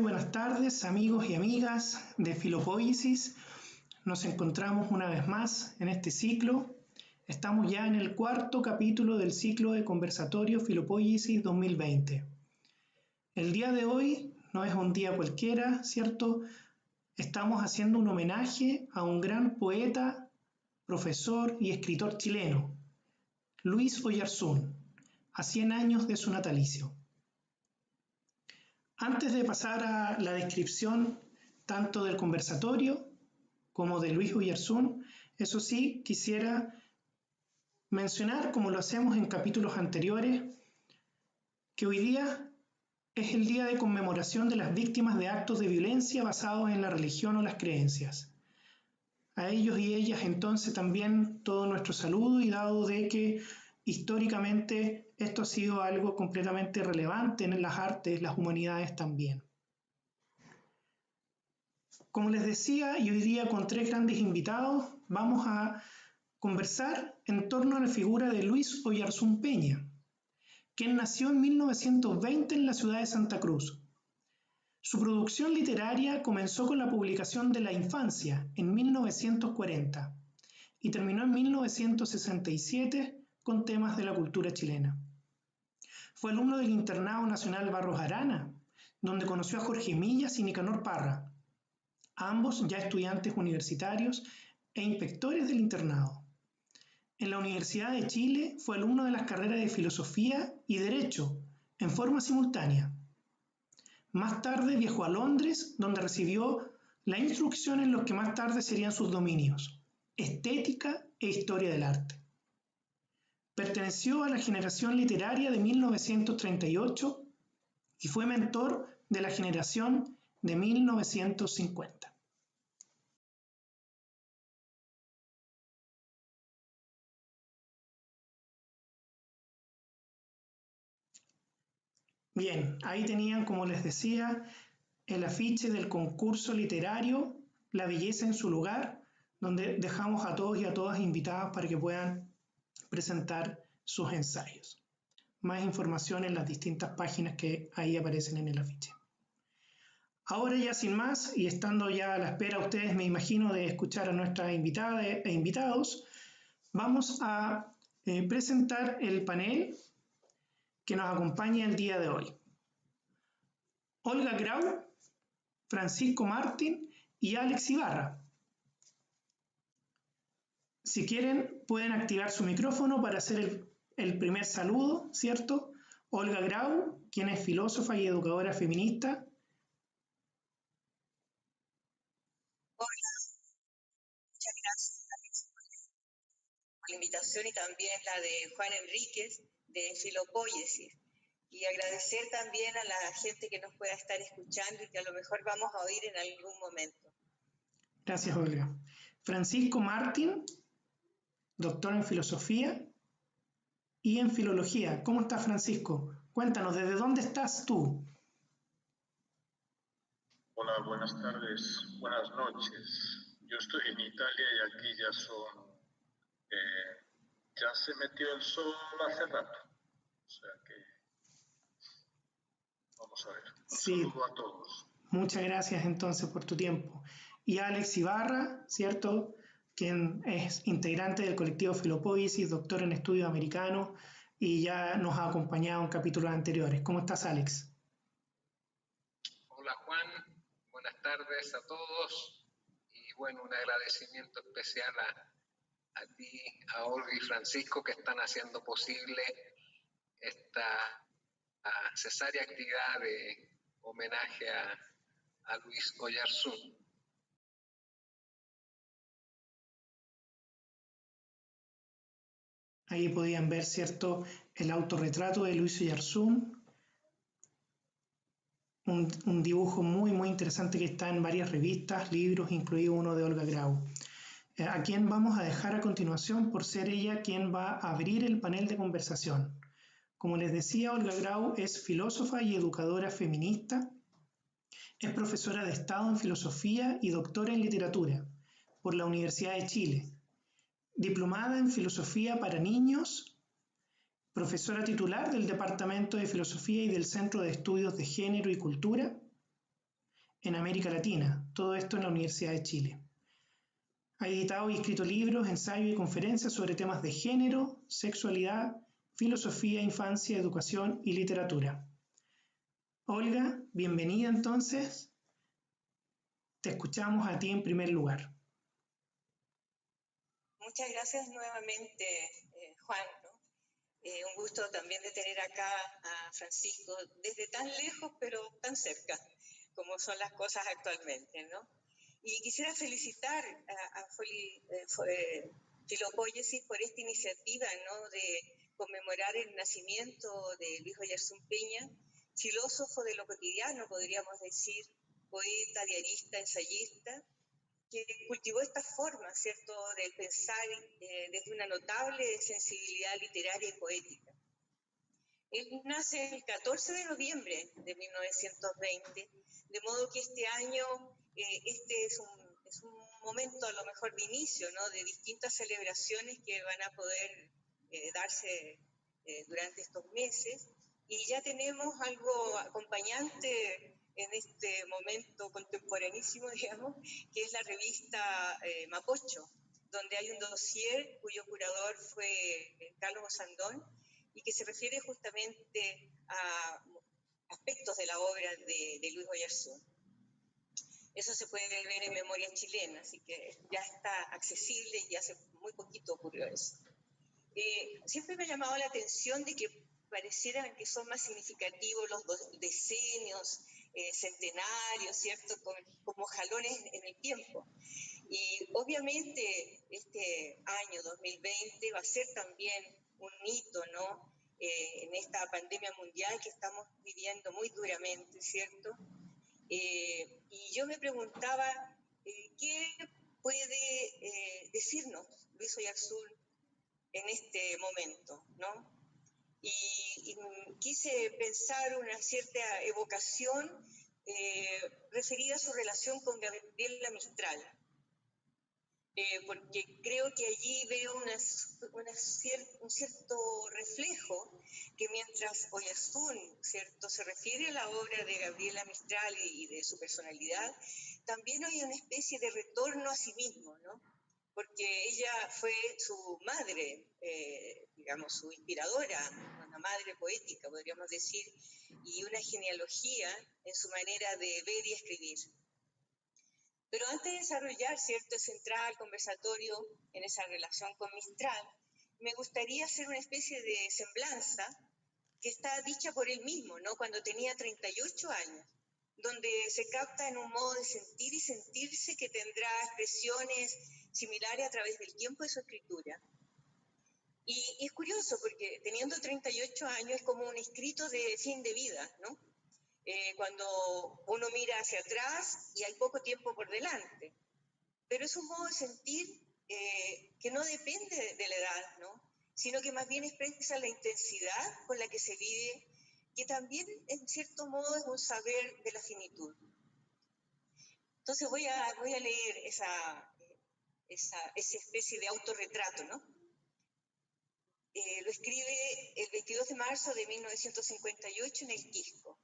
buenas tardes, amigos y amigas de Filopoiesis. Nos encontramos una vez más en este ciclo. Estamos ya en el cuarto capítulo del ciclo de conversatorio Filopoiesis 2020. El día de hoy no es un día cualquiera, ¿cierto? Estamos haciendo un homenaje a un gran poeta, profesor y escritor chileno, Luis Oyarzún, a 100 años de su natalicio. Antes de pasar a la descripción tanto del conversatorio como de Luis Oyarzún, eso sí, quisiera mencionar, como lo hacemos en capítulos anteriores, que hoy día es el día de conmemoración de las víctimas de actos de violencia basados en la religión o las creencias. A ellos y ellas entonces también todo nuestro saludo, y dado de que históricamente esto ha sido algo completamente relevante en las artes, las humanidades también. Como les decía, y hoy día con 3 grandes invitados, vamos a conversar en torno a la figura de Luis Oyarzún Peña, quien nació en 1920 en la ciudad de Santa Cruz. Su producción literaria comenzó con la publicación de La Infancia en 1940 y terminó en 1967 con temas de la cultura chilena. Fue alumno del Internado Nacional Barros Arana, donde conoció a Jorge Millas y Nicanor Parra, ambos ya estudiantes universitarios e inspectores del internado. En la Universidad de Chile fue alumno de las carreras de Filosofía y Derecho en forma simultánea. Más tarde viajó a Londres, donde recibió la instrucción en los que más tarde serían sus dominios: estética e historia del arte. Perteneció a la generación literaria de 1938 y fue mentor de la generación de 1950. Bien, ahí tenían, como les decía, el afiche del concurso literario La belleza en su lugar, donde dejamos a todos y a todas invitadas para que puedan presentar sus ensayos. Más información en las distintas páginas que ahí aparecen en el afiche. Ahora ya sin más, y estando ya a la espera ustedes, me imagino, de escuchar a nuestras invitadas e invitados, vamos a presentar el panel que nos acompaña el día de hoy. Olga Grau, Francisco Martín y Alex Ibarra. Si quieren, pueden activar su micrófono para hacer el primer saludo, ¿cierto? Olga Grau, quien es filósofa y educadora feminista. Hola, muchas gracias, Alex, por la invitación, y también la de Juan Enríquez de Filopoiesis. Y agradecer también a la gente que nos pueda estar escuchando y que a lo mejor vamos a oír en algún momento. Gracias, Olga. Francisco Martín, doctor en filosofía y en filología. ¿Cómo estás, Francisco? Cuéntanos, ¿desde dónde estás tú? Hola, buenas tardes, buenas noches. Yo estoy en Italia y aquí ya son... ya se metió el sol hace rato. O sea que... Vamos a ver. Un saludo a todos. Muchas gracias entonces por tu tiempo. Y Alex Ibarra, ¿cierto?, quien es integrante del colectivo Filopoiesis, doctor en estudios americanos, y ya nos ha acompañado en capítulos anteriores. ¿Cómo estás, Alex? Hola, Juan. Buenas tardes a todos. Y bueno, un agradecimiento especial a ti, a Olga y Francisco, que están haciendo posible esta cesárea actividad de homenaje a Luis Oyarzún. Ahí podían ver, ¿cierto?, el autorretrato de Luis Oyarzún, un dibujo muy interesante que está en varias revistas, libros, incluido uno de Olga Grau, a quien vamos a dejar a continuación por ser ella quien va a abrir el panel de conversación. Como les decía, Olga Grau es filósofa y educadora feminista, es profesora de Estado en Filosofía y doctora en Literatura por la Universidad de Chile, diplomada en Filosofía para Niños, profesora titular del Departamento de Filosofía y del Centro de Estudios de Género y Cultura, en América Latina, todo esto en la Universidad de Chile. Ha editado y escrito libros, ensayos y conferencias sobre temas de género, sexualidad, filosofía, infancia, educación y literatura. Olga, bienvenida entonces. Te escuchamos a ti en primer lugar. Muchas gracias nuevamente, Juan, ¿no? Un gusto también de tener acá a Francisco desde tan lejos pero tan cerca, como son las cosas actualmente, ¿no? Y quisiera felicitar a Filopóiesis por esta iniciativa, ¿no?, de conmemorar el nacimiento de Luis Oyarzún Peña, filósofo de lo cotidiano, podríamos decir, poeta, diarista, ensayista, que cultivó esta forma, ¿cierto?, del pensar desde una notable sensibilidad literaria y poética. Él nace el 14 de noviembre de 1920, de modo que este año este es un momento a lo mejor de inicio, ¿no?, de distintas celebraciones que van a poder darse durante estos meses, y ya tenemos algo acompañante en este momento contemporanísimo, digamos, que es la revista Mapocho, donde hay un dossier cuyo curador fue Carlos Osandón, y que se refiere justamente a aspectos de la obra de Luis Oyarzún. Eso se puede ver en Memoria Chilena, así que ya está accesible y hace muy poquito ocurrió eso. Siempre me ha llamado la atención de que parecieran que son más significativos los decenios, centenarios, ¿cierto?, como jalones en el tiempo. Y obviamente este año 2020 va a ser también un hito, ¿no?, en esta pandemia mundial que estamos viviendo muy duramente, ¿cierto? Y yo me preguntaba, ¿qué puede decirnos Luis Oyarzún en este momento, ¿no? Y quise pensar una cierta evocación referida a su relación con Gabriela Mistral, porque creo que allí veo un cierto reflejo que mientras Oyarzún, ¿cierto?, se refiere a la obra de Gabriela Mistral y de su personalidad, también hay una especie de retorno a sí mismo, ¿no?, porque ella fue su madre, digamos, su inspiradora, una madre poética, podríamos decir, y una genealogía en su manera de ver y escribir. Pero antes de desarrollar, ¿cierto?, central conversatorio en esa relación con Mistral, me gustaría hacer una especie de semblanza que está dicha por él mismo, ¿no?, cuando tenía 38 años, donde se capta en un modo de sentir y sentirse que tendrá expresiones similares a través del tiempo de su escritura. Y es curioso porque teniendo 38 años es como un escrito de fin de vida, ¿no? Cuando uno mira hacia atrás y hay poco tiempo por delante. Pero es un modo de sentir que no depende de la edad, ¿no?, sino que más bien expresa la intensidad con la que se vive, que también en cierto modo es un saber de la finitud. Entonces voy a leer esa especie de autorretrato, ¿no? Lo escribe el 22 de marzo de 1958 en el Quisco.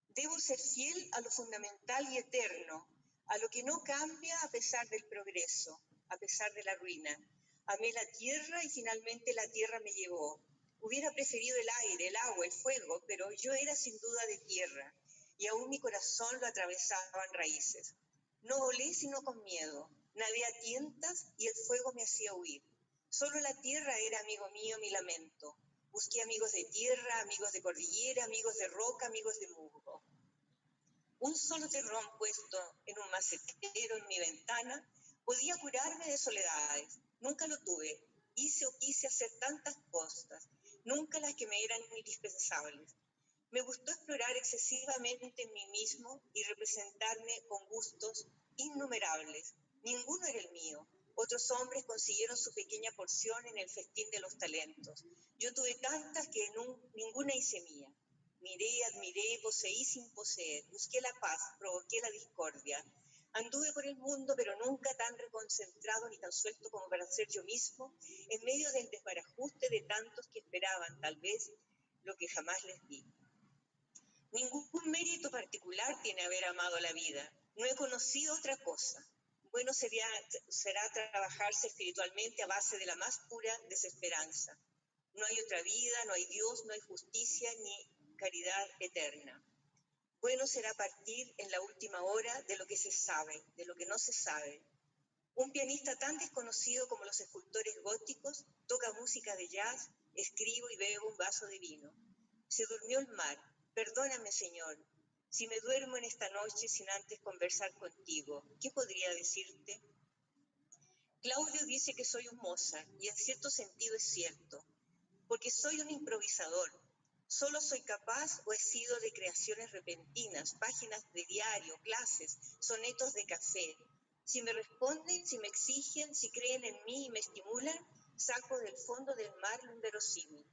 Debo ser fiel a lo fundamental y eterno, a lo que no cambia a pesar del progreso, a pesar de la ruina. Amé la tierra y finalmente la tierra me llevó. Hubiera preferido el aire, el agua, el fuego, pero yo era sin duda de tierra, y aún mi corazón lo atravesaban raíces. No volé sino con miedo, nadé a tientas y el fuego me hacía huir. Solo la tierra era amigo mío, mi lamento. Busqué amigos de tierra, amigos de cordillera, amigos de roca, amigos de musgo. Un solo terrón puesto en un macetero en mi ventana podía curarme de soledades. Nunca lo tuve. Hice o quise hacer tantas cosas, nunca las que me eran indispensables. Me gustó explorar excesivamente en mí mismo y representarme con gustos innumerables. Ninguno era el mío. Otros hombres consiguieron su pequeña porción en el festín de los talentos. Yo tuve tantas que ninguna hice mía. Miré, admiré, poseí sin poseer. Busqué la paz, provoqué la discordia. Anduve por el mundo, pero nunca tan reconcentrado ni tan suelto como para ser yo mismo, en medio del desbarajuste de tantos que esperaban, tal vez, lo que jamás les di. Ningún mérito particular tiene haber amado la vida. No he conocido otra cosa. Bueno será trabajarse espiritualmente a base de la más pura desesperanza. No hay otra vida, no hay Dios, no hay justicia ni caridad eterna. Bueno será partir en la última hora de lo que se sabe, de lo que no se sabe. Un pianista tan desconocido como los escultores góticos toca música de jazz, escribo y bebo un vaso de vino. Se durmió el mar. Perdóname, Señor, si me duermo en esta noche sin antes conversar contigo. ¿Qué podría decirte? Claudio dice que soy un Mozart, y en cierto sentido es cierto, porque soy un improvisador. Solo soy capaz o he sido de creaciones repentinas, páginas de diario, clases, sonetos de café. Si me responden, si me exigen, si creen en mí y me estimulan, saco del fondo del mar lo inverosímil.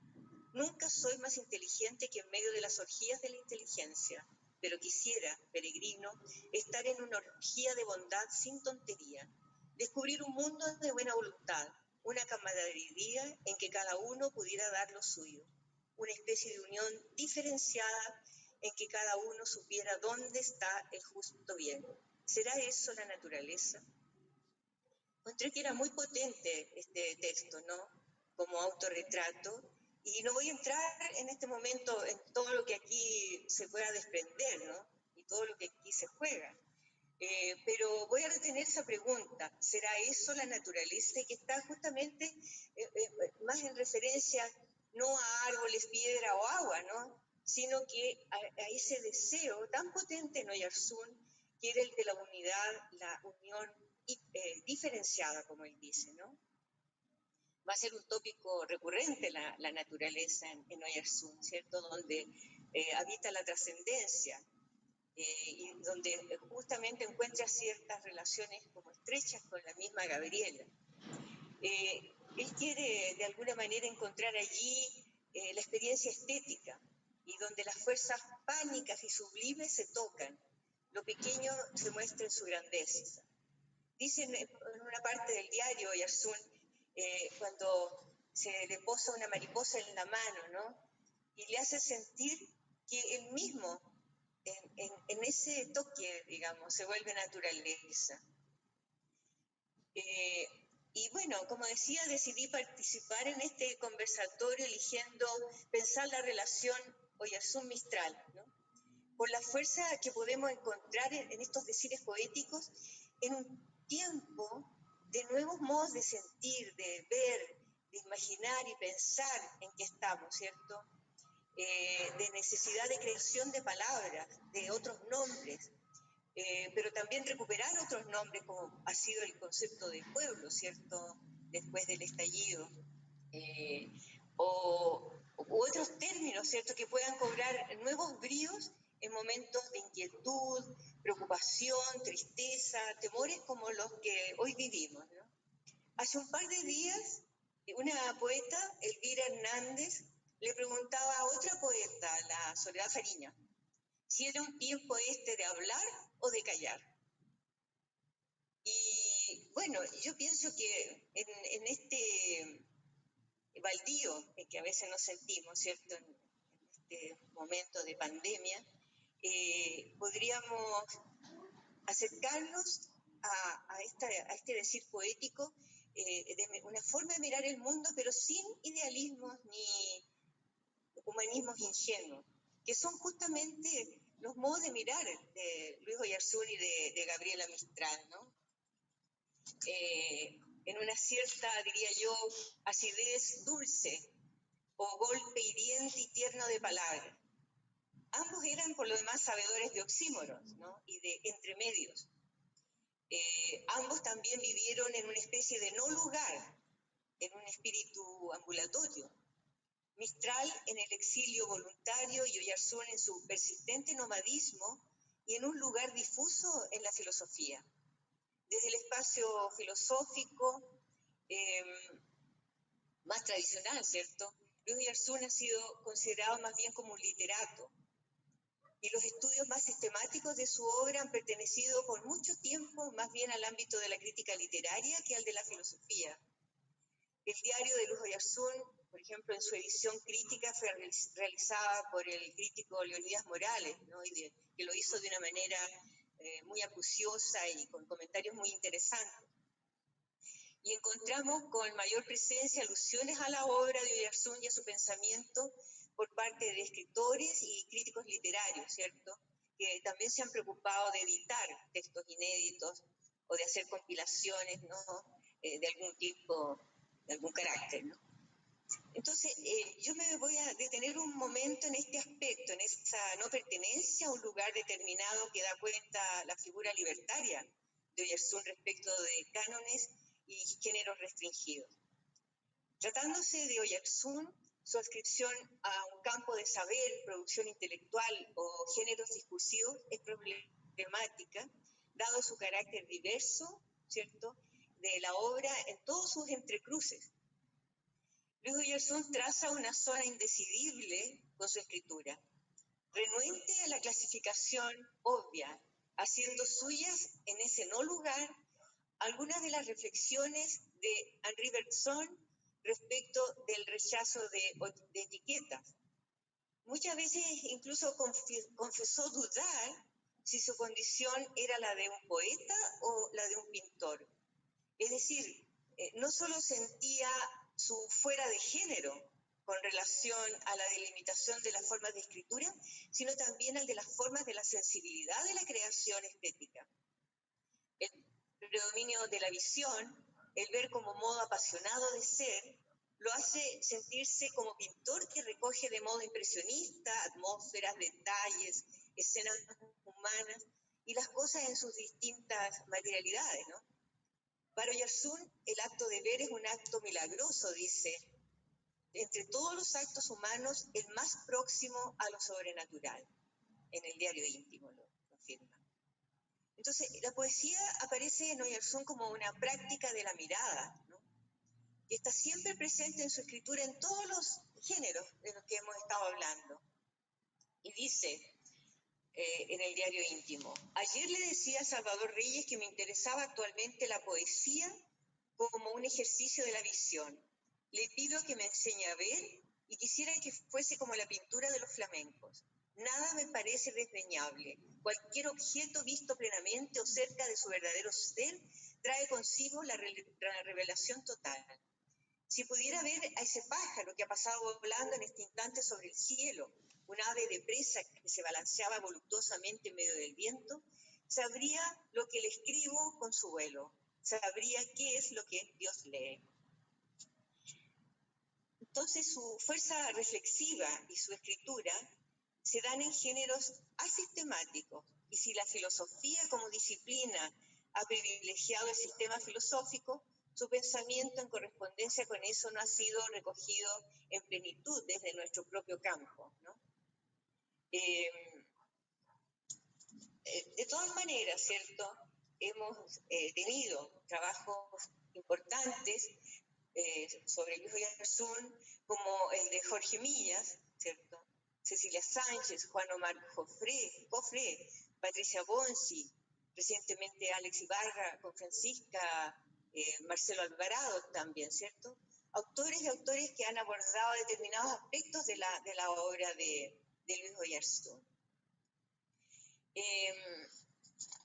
Nunca soy más inteligente que en medio de las orgías de la inteligencia, pero quisiera, peregrino, estar en una orgía de bondad sin tontería, descubrir un mundo de buena voluntad, una camaradería en que cada uno pudiera dar lo suyo, una especie de unión diferenciada en que cada uno supiera dónde está el justo bien. ¿Será eso la naturaleza? Encontré que era muy potente este texto, ¿no? Como autorretrato. Y no voy a entrar en este momento en todo lo que aquí se pueda desprender, ¿no? Y todo lo que aquí se juega. Pero voy a retener esa pregunta. ¿Será eso la naturaleza? Y que está justamente más en referencia no a árboles, piedra o agua, ¿no? Sino que a ese deseo tan potente en Oyarzún, que era el de la unidad, la unión diferenciada, como él dice, ¿no? Va a ser un tópico recurrente la naturaleza en Oyarzún, ¿cierto? Donde habita la trascendencia y donde justamente encuentra ciertas relaciones como estrechas con la misma Gabriela. Él quiere de alguna manera encontrar allí la experiencia estética y donde las fuerzas pánicas y sublimes se tocan, lo pequeño se muestra en su grandeza. Dicen en una parte del diario Oyarzún, cuando se le posa una mariposa en la mano, ¿no? Y le hace sentir que él mismo, en ese toque, digamos, se vuelve naturaleza. Y bueno, como decía, decidí participar en este conversatorio eligiendo pensar la relación Oyarzún-Mistral, ¿no? Por la fuerza que podemos encontrar en estos decires poéticos en un tiempo de nuevos modos de sentir, de ver, de imaginar y pensar en que estamos, ¿cierto? De necesidad de creación de palabras, de otros nombres, pero también recuperar otros nombres como ha sido el concepto de pueblo, ¿cierto? Después del estallido, u otros términos, ¿cierto? Que puedan cobrar nuevos bríos en momentos de inquietud, preocupación, tristeza, temores como los que hoy vivimos, ¿no? Hace un par de días, una poeta, Elvira Hernández, le preguntaba a otra poeta, la Soledad Fariña, si era un tiempo este de hablar o de callar. Y bueno, yo pienso que en este baldío en que a veces nos sentimos, ¿cierto? En este momento de pandemia, podríamos acercarnos a este decir poético de una forma de mirar el mundo, pero sin idealismos ni humanismos ingenuos, que son justamente los modos de mirar de Luis Oyarzún y de Gabriela Mistral, ¿no? En una cierta, diría yo, acidez dulce o golpe hiriente y tierno de palabras. Ambos eran, por lo demás, sabedores de oxímoros, ¿no? Y de entremedios. Ambos también vivieron en una especie de no lugar, en un espíritu ambulatorio. Mistral en el exilio voluntario y Oyarzún en su persistente nomadismo y en un lugar difuso en la filosofía. Desde el espacio filosófico más tradicional, ¿cierto? Luis Oyarzún ha sido considerado más bien como un literato, y los estudios más sistemáticos de su obra han pertenecido por mucho tiempo más bien al ámbito de la crítica literaria que al de la filosofía. El diario de Luis Oyarzún por ejemplo, en su edición crítica fue realizada por el crítico Leonidas Morales, ¿no? Que lo hizo de una manera muy acuciosa y con comentarios muy interesantes. Y encontramos con mayor presencia alusiones a la obra de Oyarzún y a su pensamiento por parte de escritores y críticos literarios, ¿cierto?, que también se han preocupado de editar textos inéditos o de hacer compilaciones, ¿no?, de algún tipo, de algún carácter, ¿no? Entonces, yo me voy a detener un momento en este aspecto, en esa no pertenencia a un lugar determinado que da cuenta la figura libertaria de Oyarzún respecto de cánones y géneros restringidos. Tratándose de Oyarzún, su adscripción a un campo de saber, producción intelectual o géneros discursivos es problemática, dado su carácter diverso, ¿cierto?, de la obra en todos sus entrecruces. Luis Oyarzún traza una zona indecidible con su escritura, renuente a la clasificación obvia, haciendo suyas en ese no lugar algunas de las reflexiones de Henri Bergson respecto del rechazo de etiquetas. Muchas veces incluso confesó dudar si su condición era la de un poeta o la de un pintor. Es decir, no solo sentía su fuera de género con relación a la delimitación de las formas de escritura, sino también al de las formas de la sensibilidad de la creación estética. El predominio de la visión, el ver como modo apasionado de ser, lo hace sentirse como pintor que recoge de modo impresionista atmósferas, detalles, escenas humanas y las cosas en sus distintas materialidades, ¿no? Para Oyarzún, el acto de ver es un acto milagroso, dice, entre todos los actos humanos, el más próximo a lo sobrenatural. En el diario íntimo lo afirma. Entonces, la poesía aparece en Oyarzún como una práctica de la mirada, ¿no?, que está siempre presente en su escritura en todos los géneros de los que hemos estado hablando. Y dice en el diario íntimo: ayer le decía a Salvador Reyes que me interesaba actualmente la poesía como un ejercicio de la visión. Le pido que me enseñe a ver y quisiera que fuese como la pintura de los flamencos. Nada me parece desdeñable. Cualquier objeto visto plenamente o cerca de su verdadero ser trae consigo la revelación total. Si pudiera ver a ese pájaro que ha pasado volando en este instante sobre el cielo, un ave de presa que se balanceaba voluptuosamente en medio del viento, sabría lo que le escribo con su vuelo, sabría qué es lo que Dios lee. Entonces, su fuerza reflexiva y su escritura se dan en géneros asistemáticos, y si la filosofía como disciplina ha privilegiado el sistema filosófico, su pensamiento en correspondencia con eso no ha sido recogido en plenitud desde nuestro propio campo, ¿no? De todas maneras, ¿cierto?, hemos tenido trabajos importantes sobre Luis Oyarzún, como el de Jorge Millas, ¿cierto?, Cecilia Sánchez, Juan Omar Cofré, Patricia Bonsi, recientemente Alex Ibarra con Francisca, Marcelo Alvarado también, ¿cierto? Autores y autores que han abordado determinados aspectos de la obra de Luis Oyarzún.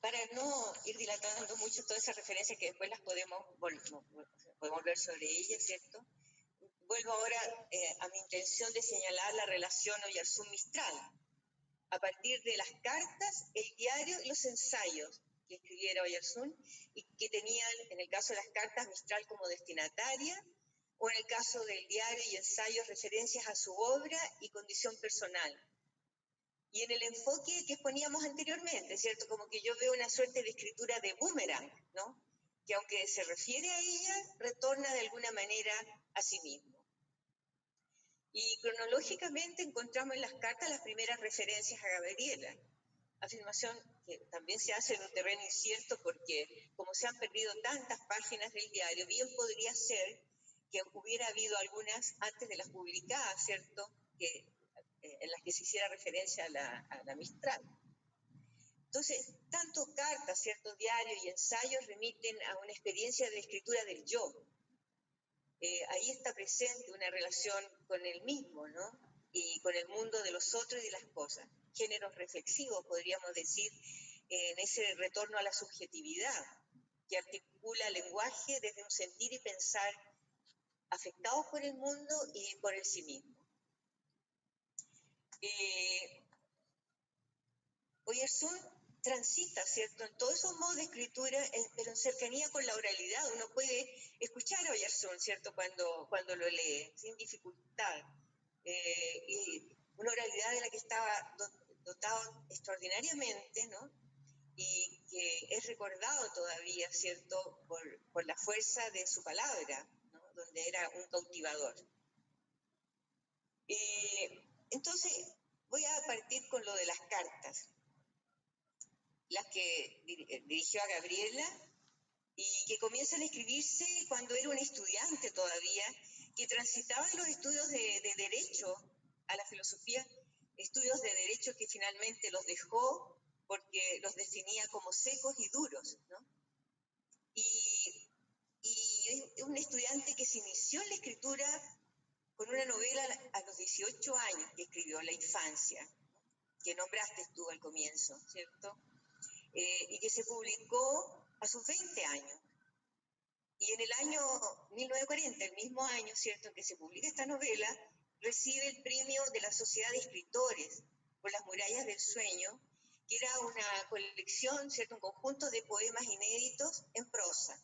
Para no ir dilatando mucho todas esas referencias que después las podemos ver sobre ellas, ¿cierto? Vuelvo ahora a mi intención de señalar la relación Oyarzún-Mistral, a partir de las cartas, el diario y los ensayos que escribiera Oyarzún y que tenían, en el caso de las cartas, Mistral como destinataria, o en el caso del diario y ensayos, referencias a su obra y condición personal. Y en el enfoque que exponíamos anteriormente, ¿cierto? Como que yo veo una suerte de escritura de boomerang, ¿no?, que aunque se refiere a ella, retorna de alguna manera a sí mismo. Y cronológicamente encontramos en las cartas las primeras referencias a Gabriela, afirmación que también se hace en un terreno incierto porque, como se han perdido tantas páginas del diario, bien podría ser que hubiera habido algunas antes de las publicadas, ¿cierto?, en las que se hiciera referencia a la Mistral. Entonces, tanto cartas, ¿cierto?, diarios y ensayos remiten a una experiencia de escritura del yo. ahí está presente una relación con el mismo, ¿no? Y con el mundo de los otros y de las cosas. Géneros reflexivos, podríamos decir, en ese retorno a la subjetividad, que articula lenguaje desde un sentir y pensar afectados por el mundo y por el sí mismo. Oyarzún transita, ¿cierto?, en todos esos modos de escritura, pero en cercanía con la oralidad. Uno puede escuchar a Oyarzún, ¿cierto?, cuando lo lee, sin dificultad. Y una oralidad de la que estaba dotado extraordinariamente, ¿no? Y que es recordado todavía, ¿cierto?, por la fuerza de su palabra, ¿no?, donde era un cautivador. Entonces, voy a partir con lo de las cartas, las que dirigió a Gabriela y que comienzan a escribirse cuando era un estudiante todavía, que transitaba en los estudios de Derecho a la filosofía, estudios de Derecho que finalmente los dejó porque los definía como secos y duros, ¿no? Y es un estudiante que se inició en la escritura con una novela a los 18 años que escribió, La infancia, que nombraste tú al comienzo, ¿cierto? Y que se publicó a sus 20 años. Y en el año 1940, el mismo año, ¿cierto?, en que se publica esta novela, recibe el premio de la Sociedad de Escritores por Las murallas del sueño, que era una colección, ¿cierto?, un conjunto de poemas inéditos en prosa.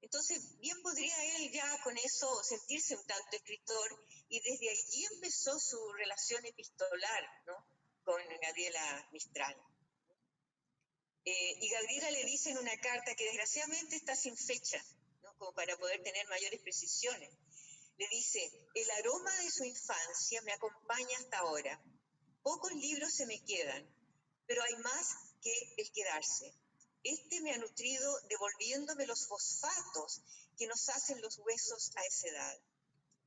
Entonces, bien podría él ya con eso sentirse un tanto escritor, y desde allí empezó su relación epistolar, ¿no?, con Gabriela Mistral. Y Gabriela le dice en una carta que desgraciadamente está sin fecha, ¿no?, como para poder tener mayores precisiones. Le dice: el aroma de su infancia me acompaña hasta ahora. Pocos libros se me quedan, pero hay más que el quedarse. Este me ha nutrido devolviéndome los fosfatos que nos hacen los huesos a esa edad.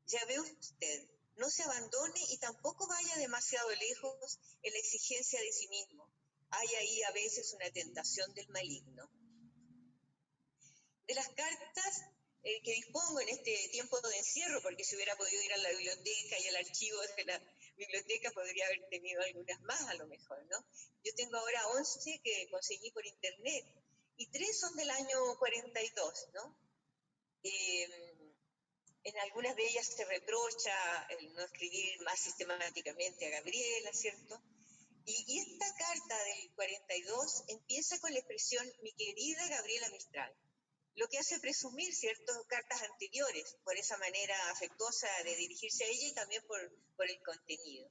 Ya ve usted, no se abandone y tampoco vaya demasiado lejos en la exigencia de sí mismo. Hay ahí a veces una tentación del maligno. De las cartas que dispongo en este tiempo de encierro, porque si hubiera podido ir a la biblioteca y al archivo de la biblioteca podría haber tenido algunas más a lo mejor, ¿no? Yo tengo ahora 11 que conseguí por internet y 3 son del año 42, ¿no? En algunas de ellas se reprocha el no escribir más sistemáticamente a Gabriela, ¿cierto? Y esta carta del 42 empieza con la expresión mi querida Gabriela Mistral, lo que hace presumir, ¿cierto?, cartas anteriores, por esa manera afectuosa de dirigirse a ella y también por el contenido.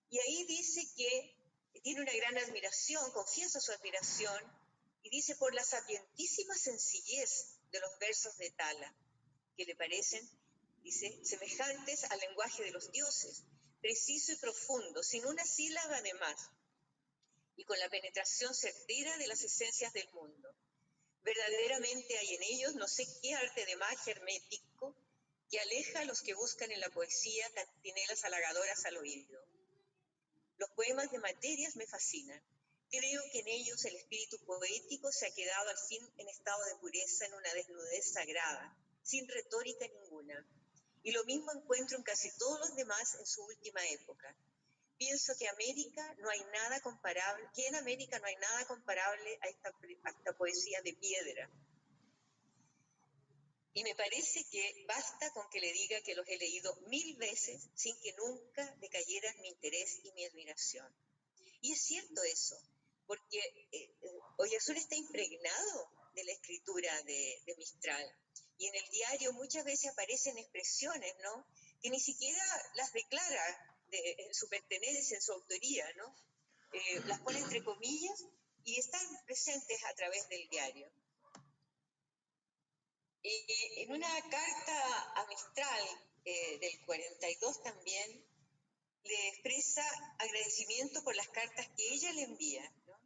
Y ahí dice que tiene una gran admiración, confiesa su admiración, y dice por la sapientísima sencillez de los versos de Tala, que le parecen, dice, semejantes al lenguaje de los dioses, preciso y profundo, sin una sílaba de más, y con la penetración certera de las esencias del mundo. Verdaderamente hay en ellos no sé qué arte de magia hermético que aleja a los que buscan en la poesía cantinelas halagadoras al oído. Los poemas de materias me fascinan. Creo que en ellos el espíritu poético se ha quedado al fin en estado de pureza, en una desnudez sagrada, sin retórica ninguna. Y lo mismo encuentro en casi todos los demás en su última época. Pienso que en América no hay nada comparable a esta poesía de piedra. Y me parece que basta con que le diga que los he leído 1000 veces sin que nunca decayeran mi interés y mi admiración. Y es cierto eso, porque Oyarzún está impregnado de la escritura de Mistral. Y en el diario muchas veces aparecen expresiones, ¿no?, que ni siquiera las declara en su pertenencia, en su autoría, ¿no? Las pone entre comillas y están presentes a través del diario. En una carta a Mistral del 42 también le expresa agradecimiento por las cartas que ella le envía, ¿no?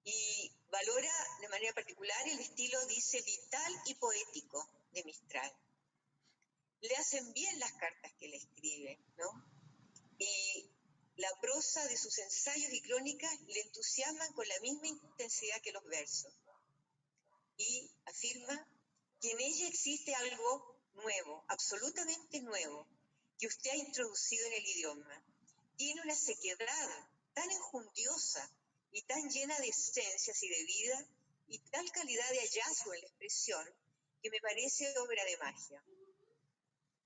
Y valora de manera particular el estilo, dice, vital y poético de Mistral. Le hacen bien las cartas que le escribe, ¿no? Y la prosa de sus ensayos y crónicas le entusiasman con la misma intensidad que los versos. Y afirma, que en ella existe algo nuevo, absolutamente nuevo, que usted ha introducido en el idioma. Tiene una sequedad tan enjundiosa y tan llena de esencias y de vida y tal calidad de hallazgo en la expresión que me parece obra de magia.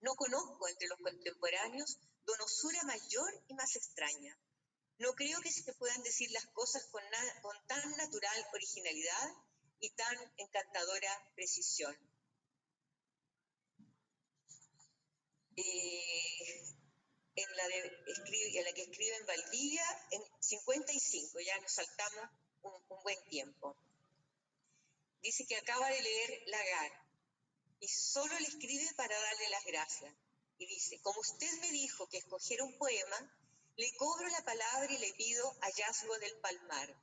No conozco entre los contemporáneos donosura mayor y más extraña. No creo que se puedan decir las cosas con tan natural originalidad y tan encantadora precisión. En la que escribe en Valdivia, en 55, ya nos saltamos un buen tiempo. Dice que acaba de leer Lagarde y solo le escribe para darle las gracias. Y dice, como usted me dijo que escogiera un poema, le cobro la palabra y le pido hallazgo del palmar.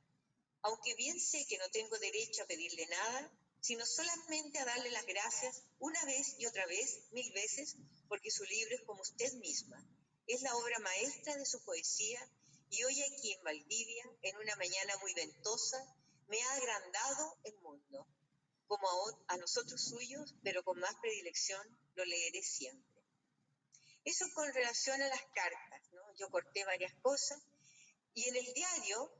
Aunque bien sé que no tengo derecho a pedirle nada, sino solamente a darle las gracias una vez y otra vez, 1000 veces, porque su libro es como usted misma. Es la obra maestra de su poesía y hoy aquí en Valdivia, en una mañana muy ventosa, me ha agrandado el mundo. Como a los otros suyos, pero con más predilección, lo leeré siempre. Eso con relación a las cartas, ¿no? Yo corté varias cosas y en el diario,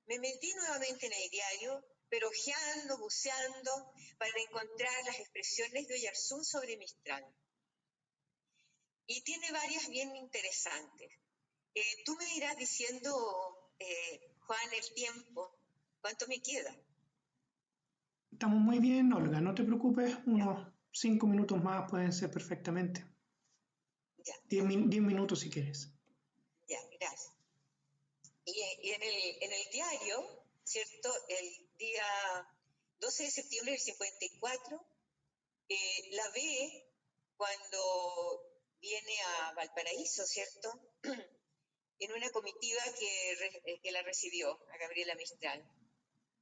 me metí nuevamente en el diario, pero ojeando, buceando, para encontrar las expresiones de Oyarzún sobre Mistral. Y tiene varias bien interesantes. Tú me irás diciendo, Juan, el tiempo, ¿cuánto me queda? Estamos muy bien, Olga, no te preocupes, unos 5 minutos más pueden ser perfectamente. Ya. 10 minutos si quieres. Ya, gracias. Y en el diario, ¿cierto? El día 12 de septiembre del 54, la ve cuando viene a Valparaíso, ¿cierto? En una comitiva que la recibió, a Gabriela Mistral.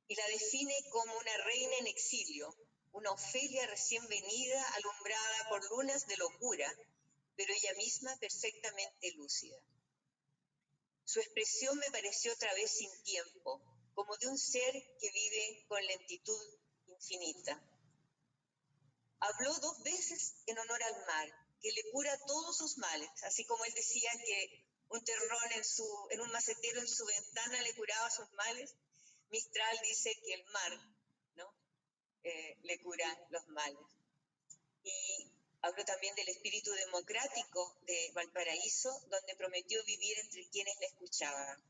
Y la define como una reina en exilio, una Ofelia recién venida, alumbrada por lunas de locura, pero ella misma perfectamente lúcida. Su expresión me pareció otra vez sin tiempo, como de un ser que vive con lentitud infinita. Habló 2 veces en honor al mar, que le cura todos sus males, así como él decía que un terrón en un macetero en su ventana le curaba sus males. Mistral dice que el mar, ¿no? Le cura los males. Y habló también del espíritu democrático de Valparaíso, donde prometió vivir entre quienes la escuchaban.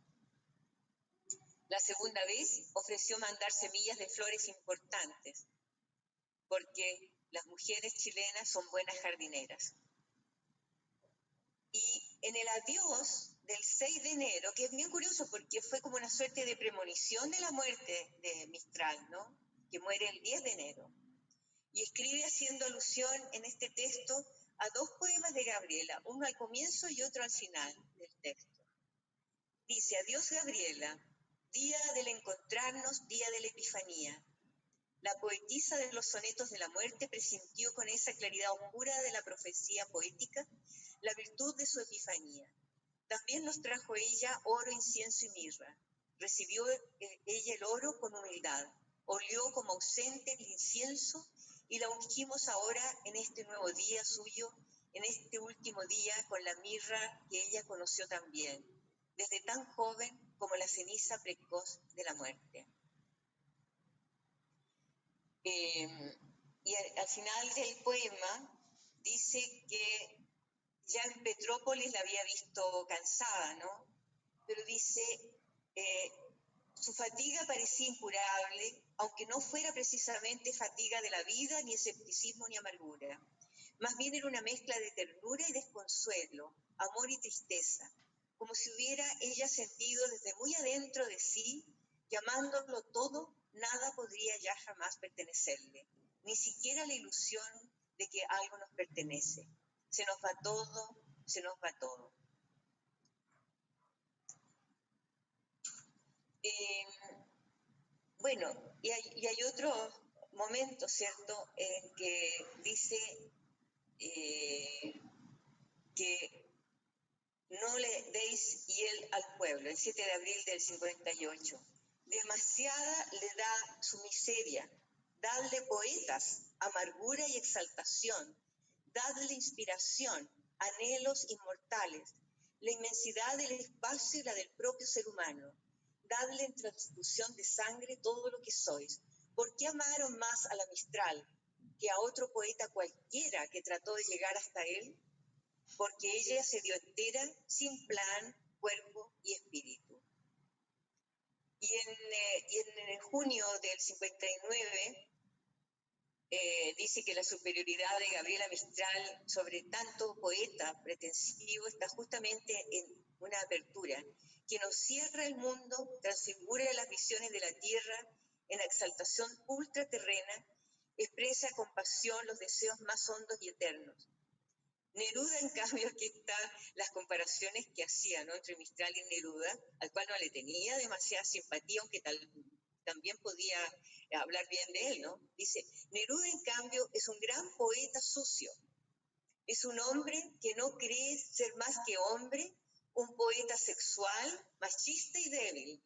La segunda vez ofreció mandar semillas de flores importantes, porque las mujeres chilenas son buenas jardineras. Y en el adiós del 6 de enero, que es bien curioso porque fue como una suerte de premonición de la muerte de Mistral, ¿no? Que muere el 10 de enero. Y escribe haciendo alusión en este texto a 2 poemas de Gabriela, uno al comienzo y otro al final del texto. Dice, adiós Gabriela, día del encontrarnos, día de la epifanía. La poetisa de los sonetos de la muerte presintió con esa claridad oscura de la profecía poética la virtud de su epifanía. También nos trajo ella oro, incienso y mirra. Recibió ella el oro con humildad, olió como ausente el incienso y la ungimos ahora en este nuevo día suyo, en este último día con la mirra que ella conoció también, desde tan joven como la ceniza precoz de la muerte. Y al final del poema dice que ya en Petrópolis la había visto cansada, ¿no? Pero dice, su fatiga parecía incurable, aunque no fuera precisamente fatiga de la vida, ni escepticismo, ni amargura. Más bien era una mezcla de ternura y desconsuelo, amor y tristeza, como si hubiera ella sentido desde muy adentro de sí que amándolo todo, nada podría ya jamás pertenecerle, ni siquiera la ilusión de que algo nos pertenece. Se nos va todo, se nos va todo. Bueno, y hay otro momento, ¿cierto?, en que dice que no le deis hiel al pueblo, el 7 de abril del 58. Demasiada le da su miseria, dadle poetas amargura y exaltación, dadle inspiración, anhelos inmortales, la inmensidad del espacio y la del propio ser humano. Dadle en transfusión de sangre todo lo que sois. ¿Por qué amaron más a la Mistral que a otro poeta cualquiera que trató de llegar hasta él? Porque ella se dio entera, sin plan, cuerpo y espíritu. Y en junio del 59 dice que la superioridad de Gabriela Mistral sobre tanto poeta pretensivo está justamente en una apertura que nos cierra el mundo, transfigura las visiones de la tierra en exaltación ultraterrena, expresa con pasión los deseos más hondos y eternos. Neruda, en cambio, aquí están las comparaciones que hacía, ¿no?, entre Mistral y Neruda, al cual no le tenía demasiada simpatía, aunque también podía hablar bien de él, ¿no? Dice, Neruda, en cambio, es un gran poeta sucio. Es un hombre que no cree ser más que hombre, un poeta sexual, machista y débil,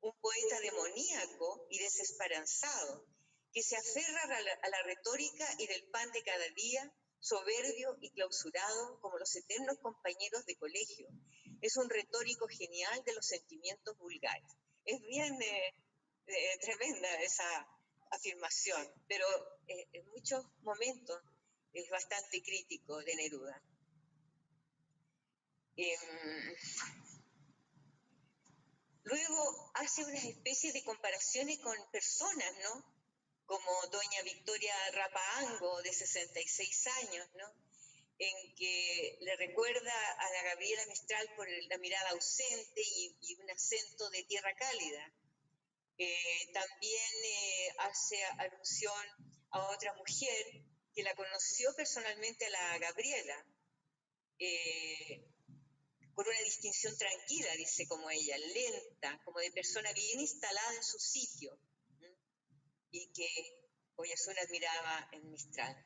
un poeta demoníaco y desesperanzado, que se aferra a la retórica y del pan de cada día, soberbio y clausurado como los eternos compañeros de colegio. Es un retórico genial de los sentimientos vulgares. Es bien tremenda esa afirmación, pero en muchos momentos es bastante crítico de Neruda. Luego hace unas especies de comparaciones con personas, ¿no?, como doña Victoria Rapaango, de 66 años, ¿no?, en que le recuerda a la Gabriela Mistral por la mirada ausente y un acento de tierra cálida. También hace alusión a otra mujer que la conoció personalmente, a la Gabriela, por una distinción tranquila, dice, como ella, lenta, como de persona bien instalada en su sitio, ¿sí?, y que Oyarzún admiraba en Mistral.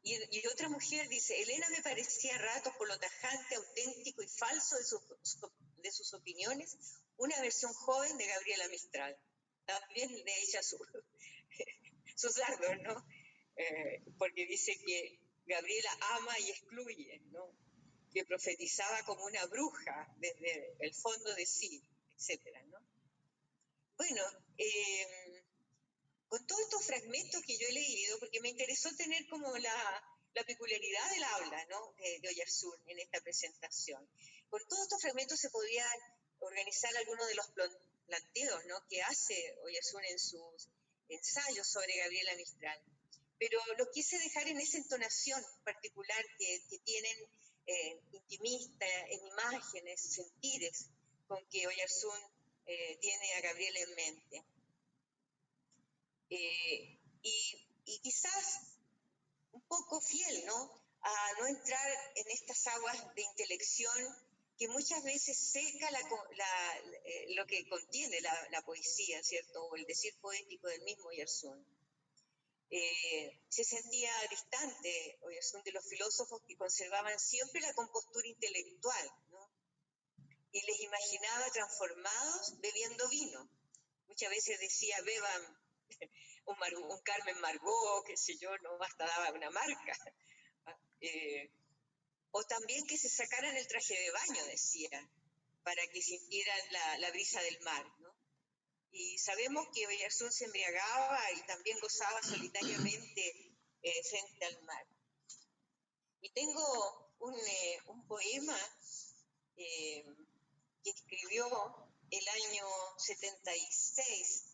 Y otra mujer dice, Elena me parecía a ratos, por lo tajante, auténtico y falso de sus opiniones, una versión joven de Gabriela Mistral. También le echa sus dardos, ¿no? Porque dice que Gabriela ama y excluye, ¿no?, que profetizaba como una bruja desde el fondo de sí, etcétera, ¿no? Bueno, con todos estos fragmentos que yo he leído, porque me interesó tener como la peculiaridad del habla, ¿no?, de Oyarzún en esta presentación. Con todos estos fragmentos se podían organizar algunos de los planteos, ¿no?, que hace Oyarzún en sus ensayos sobre Gabriela Mistral. Pero lo quise dejar en esa entonación particular que tienen intimista, en imágenes, sentires, con que Oyarzún tiene a Gabriela en mente. Y quizás un poco fiel, ¿no?, a no entrar en estas aguas de intelección que muchas veces seca lo que contiene la poesía, ¿cierto?, o el decir poético del mismo Oyarzún. Se sentía distante Oyarzún de los filósofos que conservaban siempre la compostura intelectual, ¿no?, y les imaginaba transformados bebiendo vino. Muchas veces decía, beban un Carmen Margot, qué sé yo, no hasta daba una marca. O también que se sacaran el traje de baño, decía, para que sintieran la brisa del mar, ¿no? Y sabemos que Oyarzún se embriagaba y también gozaba solitariamente frente al mar. Y tengo un poema que escribió el año 76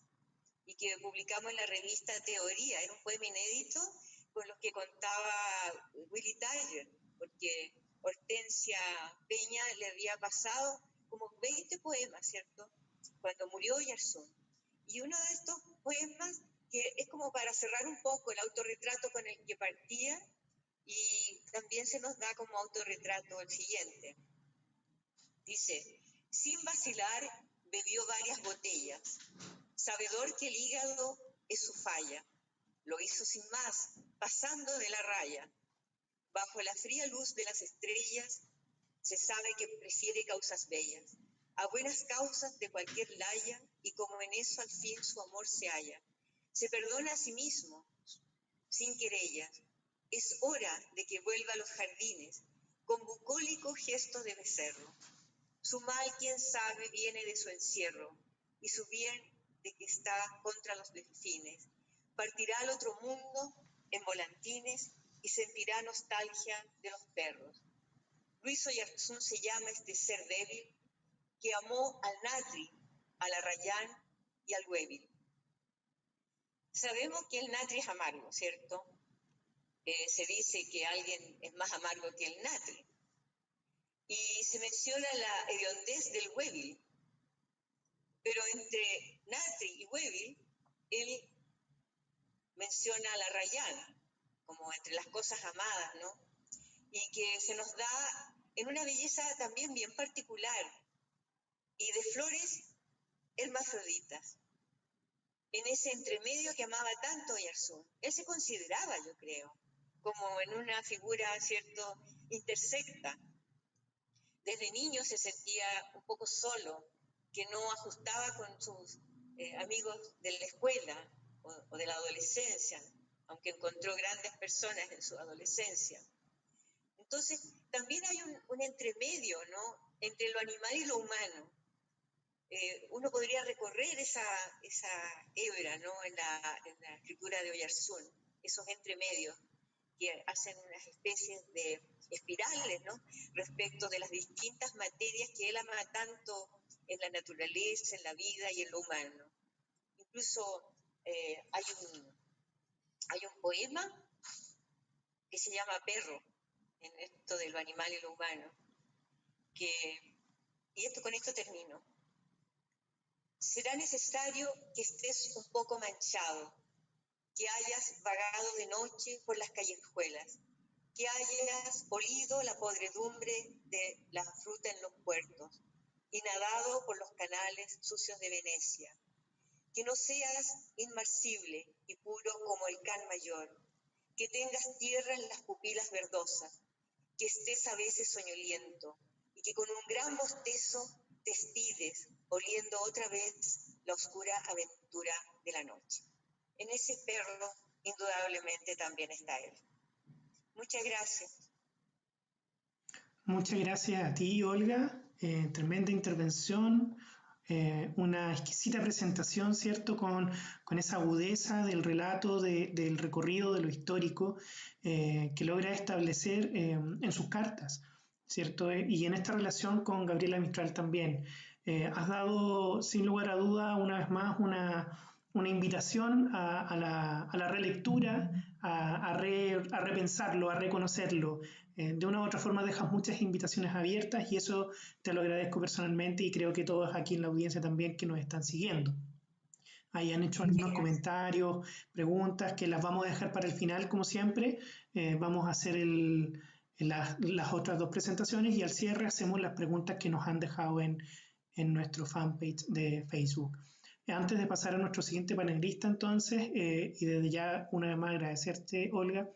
y que publicamos en la revista Teoría. Era un poema inédito con los que contaba Willy Tiger, porque Hortensia Peña le había pasado como 20 poemas, ¿cierto?, cuando murió Oyarzún. Y uno de estos poemas, que es como para cerrar un poco el autorretrato con el que partía, y también se nos da como autorretrato el siguiente. Dice, sin vacilar, bebió varias botellas, sabedor que el hígado es su falla. Lo hizo sin más, pasando de la raya. Bajo la fría luz de las estrellas, se sabe que prefiere causas bellas, a buenas causas de cualquier laya, y como en eso al fin su amor se halla. Se perdona a sí mismo, sin querellas. Es hora de que vuelva a los jardines, con bucólico gesto de becerro. Su mal, quién sabe, viene de su encierro, y su bien de que está contra los delfines. Partirá al otro mundo en volantines y sentirá nostalgia de los perros. Luis Oyarzún se llama este ser débil que amó al Natri, al Arrayán y al Huévil. Sabemos que el Natri es amargo, ¿cierto? Se dice que alguien es más amargo que el Natri. Y se menciona la hediondez del Huévil. Pero entre Natri y Huévil, él menciona al Arrayán, como entre las cosas amadas, ¿no? Y que se nos da en una belleza también bien particular, y de flores hermafroditas. En ese entremedio que amaba tanto Oyarzún. Él se consideraba, yo creo, como en una figura, ¿cierto?, intersecta. Desde niño se sentía un poco solo, que no ajustaba con sus amigos de la escuela o de la adolescencia, aunque encontró grandes personas en su adolescencia. Entonces, también hay un entremedio, ¿no?, entre lo animal y lo humano. Uno podría recorrer esa hebra, ¿no?, en la escritura de Oyarzún, esos entremedios que hacen unas especies de espirales, ¿no?, respecto de las distintas materias que él ama tanto en la naturaleza, en la vida y en lo humano. Incluso hay un poema que se llama Perro, en esto de lo animal y lo humano, con esto termino. Será necesario que estés un poco manchado, que hayas vagado de noche por las callejuelas, que hayas olido la podredumbre de la fruta en los puertos y nadado por los canales sucios de Venecia, que no seas inmarcible y puro como el can mayor, que tengas tierra en las pupilas verdosas, que estés a veces soñoliento y que con un gran bostezo te estires, oliendo otra vez la oscura aventura de la noche. En ese perro, indudablemente, también está él. Muchas gracias. Muchas gracias a ti, Olga. Tremenda intervención, una exquisita presentación, ¿cierto? Con esa agudeza del relato, del recorrido de lo histórico que logra establecer en sus cartas, ¿cierto? Y en esta relación con Gabriela Mistral también. Has dado, sin lugar a duda, una vez más una invitación a la relectura, a repensarlo, a reconocerlo. De una u otra forma dejas muchas invitaciones abiertas y eso te lo agradezco personalmente y creo que todos aquí en la audiencia también que nos están siguiendo. Ahí han hecho algunos comentarios, preguntas que las vamos a dejar para el final como siempre. Vamos a hacer las otras dos presentaciones y al cierre hacemos las preguntas que nos han dejado en nuestro fanpage de Facebook. Antes de pasar a nuestro siguiente panelista, entonces, y desde ya una vez más agradecerte, Olga,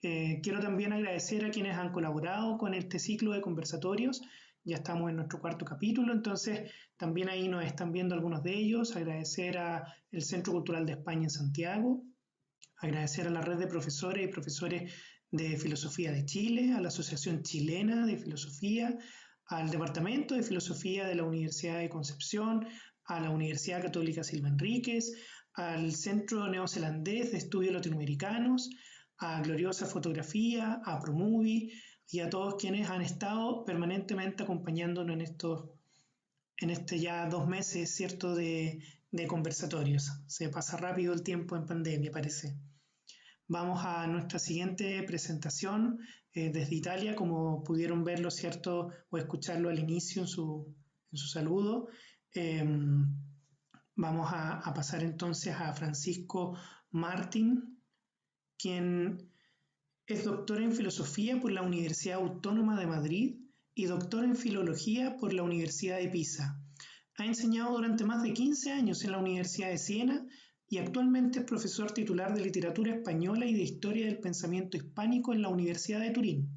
quiero también agradecer a quienes han colaborado con este ciclo de conversatorios. Ya estamos en nuestro cuarto capítulo, entonces también ahí nos están viendo algunos de ellos. Agradecer al Centro Cultural de España en Santiago, agradecer a la red de profesores y profesores de Filosofía de Chile, a la Asociación Chilena de Filosofía, al Departamento de Filosofía de la Universidad de Concepción, a la Universidad Católica Silva Enríquez, al Centro Neozelandés de Estudios Latinoamericanos, a Gloriosa Fotografía, a Promovie y a todos quienes han estado permanentemente acompañándonos en este ya 2 meses, ¿cierto?, de conversatorios. Se pasa rápido el tiempo en pandemia, parece. Vamos a nuestra siguiente presentación desde Italia, como pudieron verlo, ¿cierto?, o escucharlo al inicio en su saludo. Vamos a pasar entonces a Francisco Martín, quien es doctor en Filosofía por la Universidad Autónoma de Madrid y doctor en Filología por la Universidad de Pisa. Ha enseñado durante más de 15 años en la Universidad de Siena y actualmente es profesor titular de Literatura Española y de Historia del Pensamiento Hispánico en la Universidad de Turín.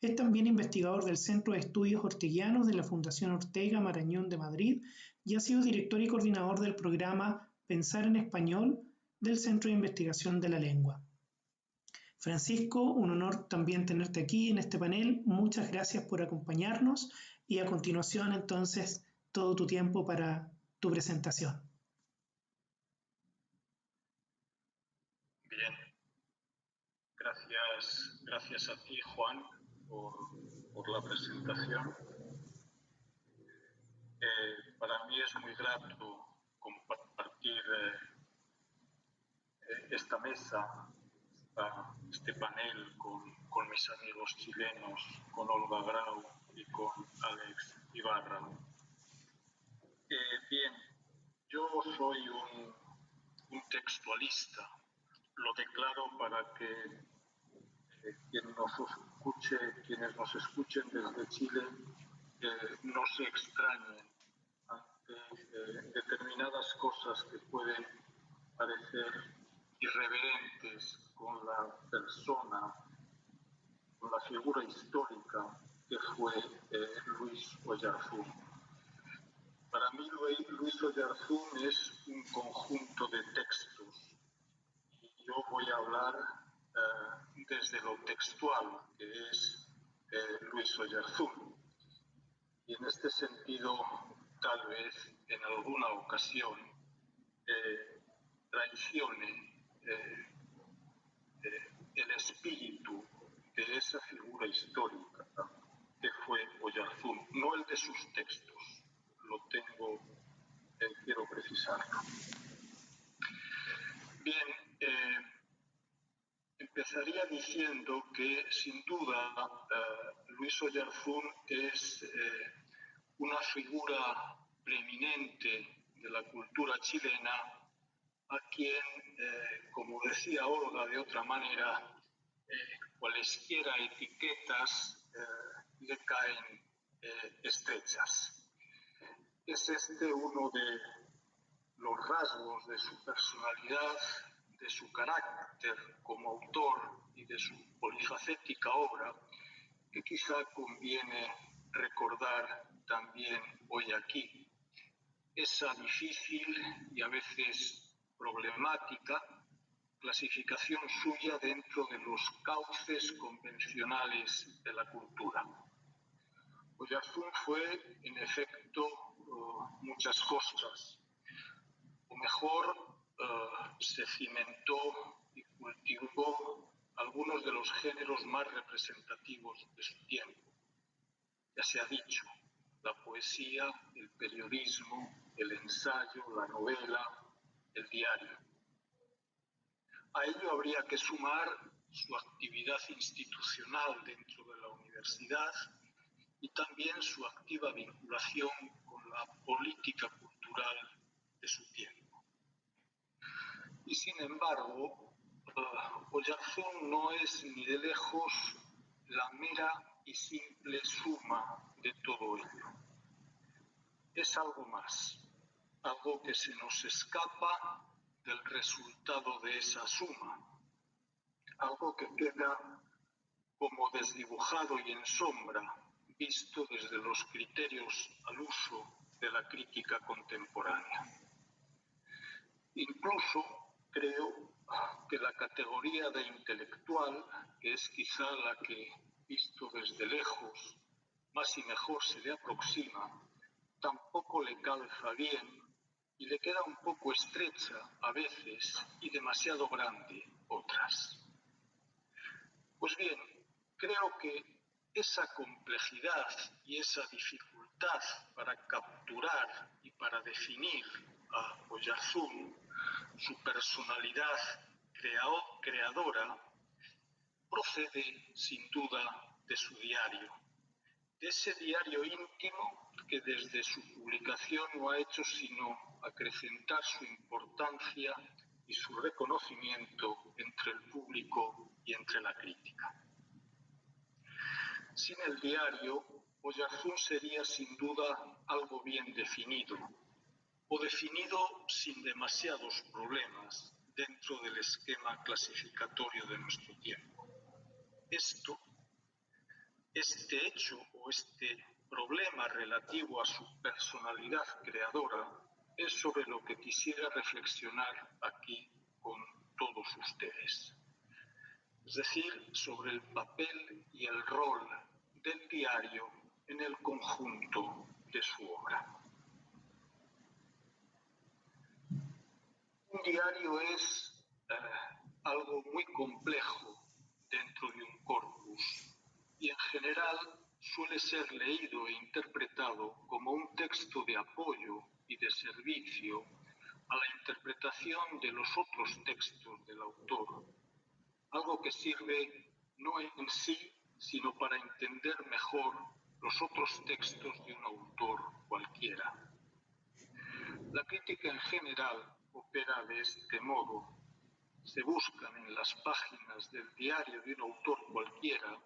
Es también investigador del Centro de Estudios Orteguianos de la Fundación Ortega Marañón de Madrid y ha sido director y coordinador del programa Pensar en Español del Centro de Investigación de la Lengua. Francisco, un honor también tenerte aquí en este panel. Muchas gracias por acompañarnos y a continuación entonces todo tu tiempo para tu presentación. Bien, gracias a ti, Juan, por la presentación. Para mí es muy grato compartir esta mesa, este panel con mis amigos chilenos, con Olga Grau y con Alex Ibarra. Bien, yo soy un textualista, lo declaro para que quienes nos escuchen desde Chile no se extrañen ante determinadas cosas que pueden parecer irreverentes con la persona, con la figura histórica que fue Luis Oyarzún. Para mí Luis Oyarzún es un conjunto de textos y yo voy a hablar desde lo textual que es Luis Oyarzún. Y en este sentido, tal vez en alguna ocasión traicione el espíritu de esa figura histórica que fue Oyarzún, no el de sus textos, quiero precisarlo. Bien, empezaría diciendo que sin duda Luis Oyarzún es una figura preeminente de la cultura chilena a quien, como decía Olga de otra manera, cualesquiera etiquetas le caen estrechas. Es este uno de los rasgos de su personalidad, de su carácter como autor y de su polifacética obra que quizá conviene recordar también hoy aquí. Esa difícil y a veces problemática clasificación suya dentro de los cauces convencionales de la cultura. Oyarzún fue, en efecto, muchas cosas. O mejor, se cimentó y cultivó algunos de los géneros más representativos de su tiempo. Ya se ha dicho, la poesía, el periodismo, el ensayo, la novela, el diario. A ello habría que sumar su actividad institucional dentro de la universidad y también su activa vinculación con la política cultural de su tiempo. Y sin embargo, Oyarzún no es ni de lejos la mera y simple suma de todo ello. Es algo más, algo que se nos escapa del resultado de esa suma, algo que queda como desdibujado y en sombra, visto desde los criterios al uso de la crítica contemporánea. Incluso creo que la categoría de intelectual, que es quizá la que, visto desde lejos, más y mejor se le aproxima, tampoco le calza bien y le queda un poco estrecha a veces y demasiado grande otras. Pues bien, creo que esa complejidad y esa dificultad para capturar y para definir a Oyarzún, su personalidad creadora, procede sin duda de su diario, de ese diario íntimo que desde su publicación no ha hecho sino acrecentar su importancia y su reconocimiento entre el público y entre la crítica. Sin el diario, Oyarzún sería sin duda algo bien definido, o definido sin demasiados problemas dentro del esquema clasificatorio de nuestro tiempo. Este hecho o este problema relativo a su personalidad creadora es sobre lo que quisiera reflexionar aquí con todos ustedes. Es decir, sobre el papel y el rol del diario en el conjunto de su obra. Un diario es algo muy complejo dentro de un corpus y en general suele ser leído e interpretado como un texto de apoyo y de servicio a la interpretación de los otros textos del autor, algo que sirve no en sí, sino para entender mejor los otros textos de un autor cualquiera. La crítica en general opera de este modo. Se buscan en las páginas del diario de un autor cualquiera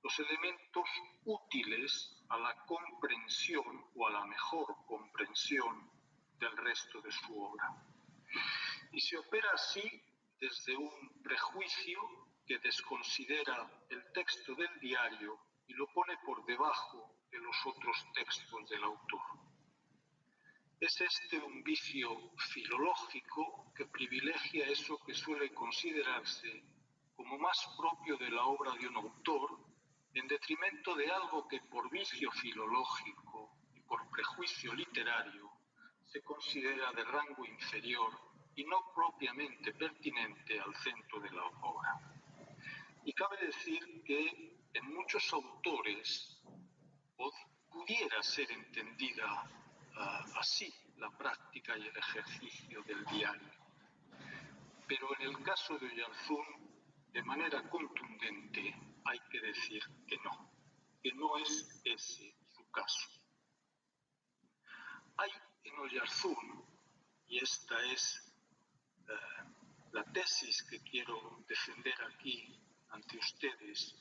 los elementos útiles a la comprensión o a la mejor comprensión del resto de su obra. Y se opera así desde un prejuicio que desconsidera el texto del diario y lo pone por debajo de los otros textos del autor. Es este un vicio filológico que privilegia eso que suele considerarse como más propio de la obra de un autor, en detrimento de algo que por vicio filológico y por prejuicio literario se considera de rango inferior y no propiamente pertinente al centro de la obra. Y cabe decir que en muchos autores pudiera ser entendida así la práctica y el ejercicio del diario. Pero en el caso de Oyarzún, de manera contundente, hay que decir que no es ese su caso. Hay en Oyarzún, y esta es la tesis que quiero defender aquí ante ustedes,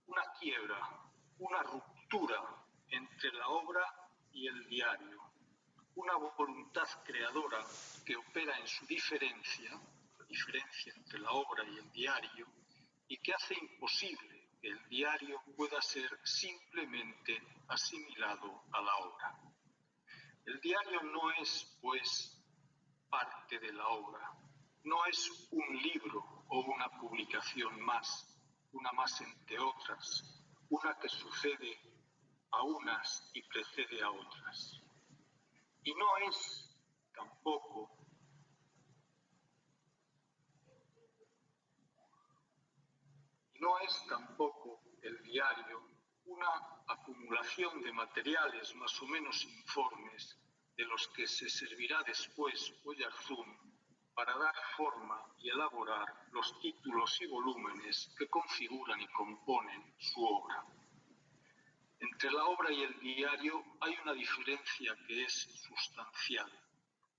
una quiebra, una ruptura entre la obra y el diario, una voluntad creadora que opera en su diferencia, la diferencia entre la obra y el diario, y que hace imposible que el diario pueda ser simplemente asimilado a la obra. El diario no es, pues, parte de la obra, no es un libro o una publicación más, una más entre otras, una que sucede a unas y precede a otras. Y no es tampoco el diario una acumulación de materiales más o menos informes de los que se servirá después Oyarzún para dar forma y elaborar los títulos y volúmenes que configuran y componen su obra. Entre la obra y el diario hay una diferencia que es sustancial,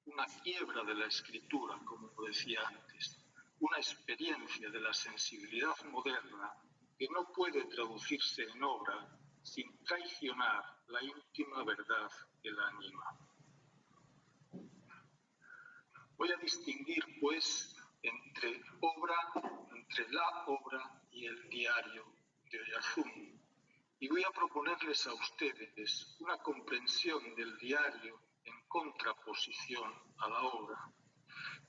una quiebra de la escritura, como decía antes, una experiencia de la sensibilidad moderna que no puede traducirse en obra sin traicionar la íntima verdad que la anima. Voy a distinguir, pues, entre la obra y el diario de Oyarzún, y voy a proponerles a ustedes una comprensión del diario en contraposición a la obra,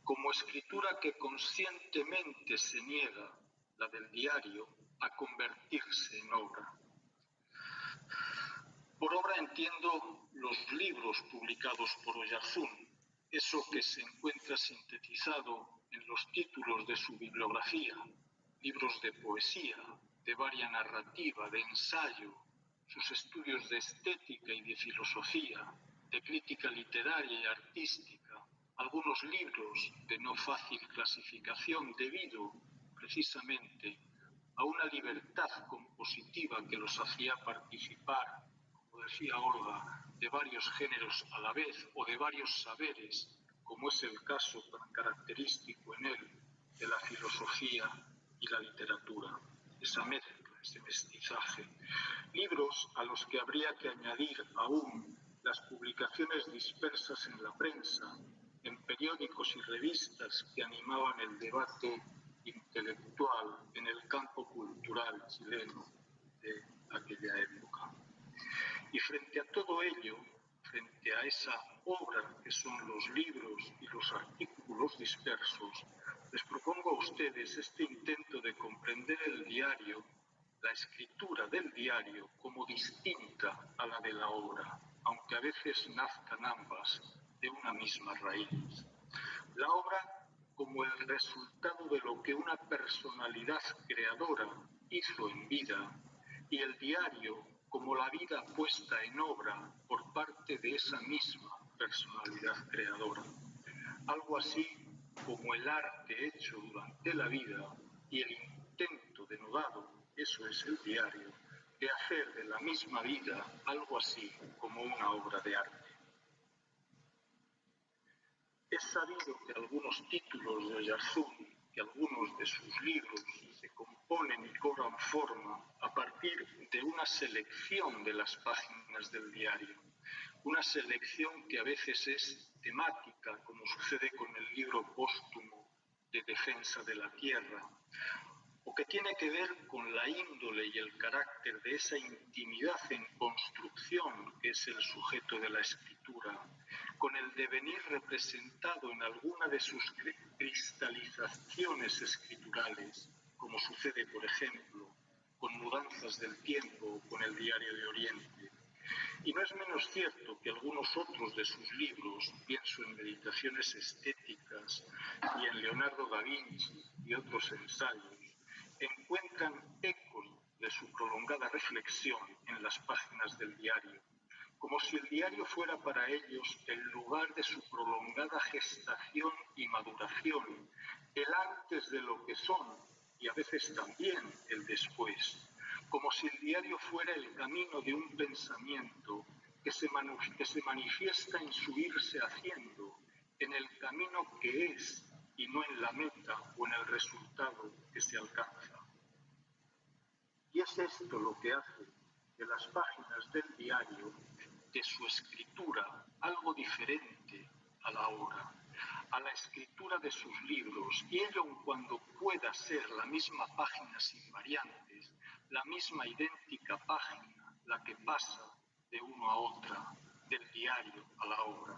como escritura que conscientemente se niega, la del diario, a convertirse en obra. Por obra entiendo los libros publicados por Oyarzún, eso que se encuentra sintetizado en los títulos de su bibliografía, libros de poesía, de varia narrativa, de ensayo, sus estudios de estética y de filosofía, de crítica literaria y artística, algunos libros de no fácil clasificación debido, precisamente, a una libertad compositiva que los hacía participar, como decía Olga, de varios géneros a la vez o de varios saberes, como es el caso tan característico en él de la filosofía y la literatura, esa mezcla, ese mestizaje. Libros a los que habría que añadir aún las publicaciones dispersas en la prensa, en periódicos y revistas que animaban el debate intelectual en el campo cultural chileno de aquella época. Y frente a todo ello, frente a esa obra que son los libros y los artículos discípulos dispersos, les propongo a ustedes este intento de comprender el diario, la escritura del diario, como distinta a la de la obra, aunque a veces nazcan ambas de una misma raíz. La obra como el resultado de lo que una personalidad creadora hizo en vida, y el diario como la vida puesta en obra por parte de esa misma personalidad creadora. Algo así como el arte hecho durante la vida y el intento denodado, eso es el diario, de hacer de la misma vida algo así como una obra de arte. Es sabido que algunos títulos de Oyarzún, que algunos de sus libros se componen y cobran forma a partir de una selección de las páginas del diario. Una selección que a veces es temática, como sucede con el libro póstumo de Defensa de la Tierra, o que tiene que ver con la índole y el carácter de esa intimidad en construcción que es el sujeto de la escritura, con el devenir representado en alguna de sus cristalizaciones escriturales, como sucede, por ejemplo, con Mudanzas del Tiempo o con el Diario de Oriente. Y no es menos cierto que algunos otros de sus libros, pienso en Meditaciones Estéticas y en Leonardo da Vinci y otros ensayos, encuentran ecos de su prolongada reflexión en las páginas del diario, como si el diario fuera para ellos el lugar de su prolongada gestación y maduración, el antes de lo que son y a veces también el después, como si el diario fuera el camino de un pensamiento que se manifiesta en su irse haciendo, en el camino que es y no en la meta o en el resultado que se alcanza. Y es esto lo que hace de las páginas del diario, de su escritura, algo diferente a la obra, a la escritura de sus libros, y ello aun cuando pueda ser la misma página sin variantes, la misma idéntica página, la que pasa de uno a otra, del diario a la obra.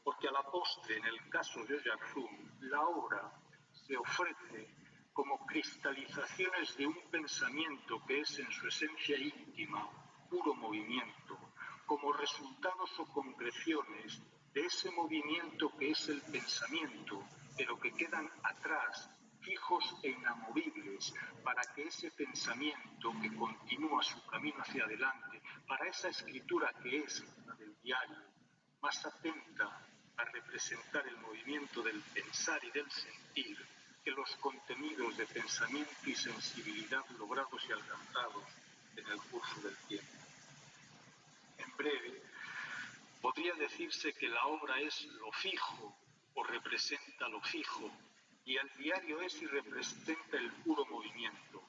Porque a la postre, en el caso de Oyarzún, la obra se ofrece como cristalizaciones de un pensamiento que es en su esencia íntima, puro movimiento, como resultados o concreciones de ese movimiento que es el pensamiento, pero que quedan atrás, fijos e inamovibles, para que ese pensamiento que continúa su camino hacia adelante, para esa escritura que es la del diario, más atenta a representar el movimiento del pensar y del sentir, que los contenidos de pensamiento y sensibilidad logrados y alcanzados en el curso del tiempo. En breve, podría decirse que la obra es lo fijo o representa lo fijo, y el diario es y representa el puro movimiento,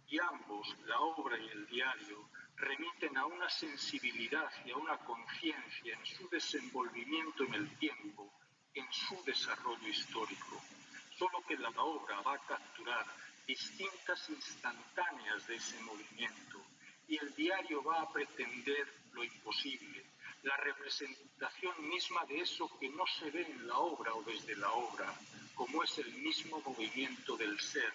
y ambos, la obra y el diario, remiten a una sensibilidad y a una conciencia en su desenvolvimiento en el tiempo, en su desarrollo histórico. Solo que la obra va a capturar distintas instantáneas de ese movimiento y el diario va a pretender lo imposible, la representación misma de eso que no se ve en la obra o desde la obra, como es el mismo movimiento del ser,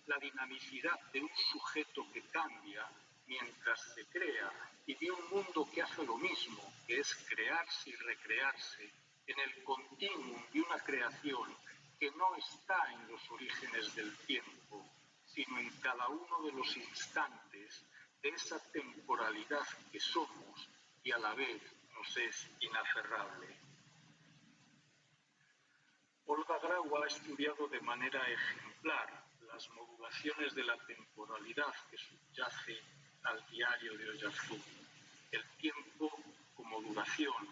la dinamicidad de un sujeto que cambia mientras se crea y de un mundo que hace lo mismo, que es crearse y recrearse en el continuum de una creación que no está en los orígenes del tiempo, sino en cada uno de los instantes de esa temporalidad que somos y a la vez nos es inaferrable. Olga Grau ha estudiado de manera ejemplar las modulaciones de la temporalidad que subyace al diario de Oyarzún, el tiempo como duración,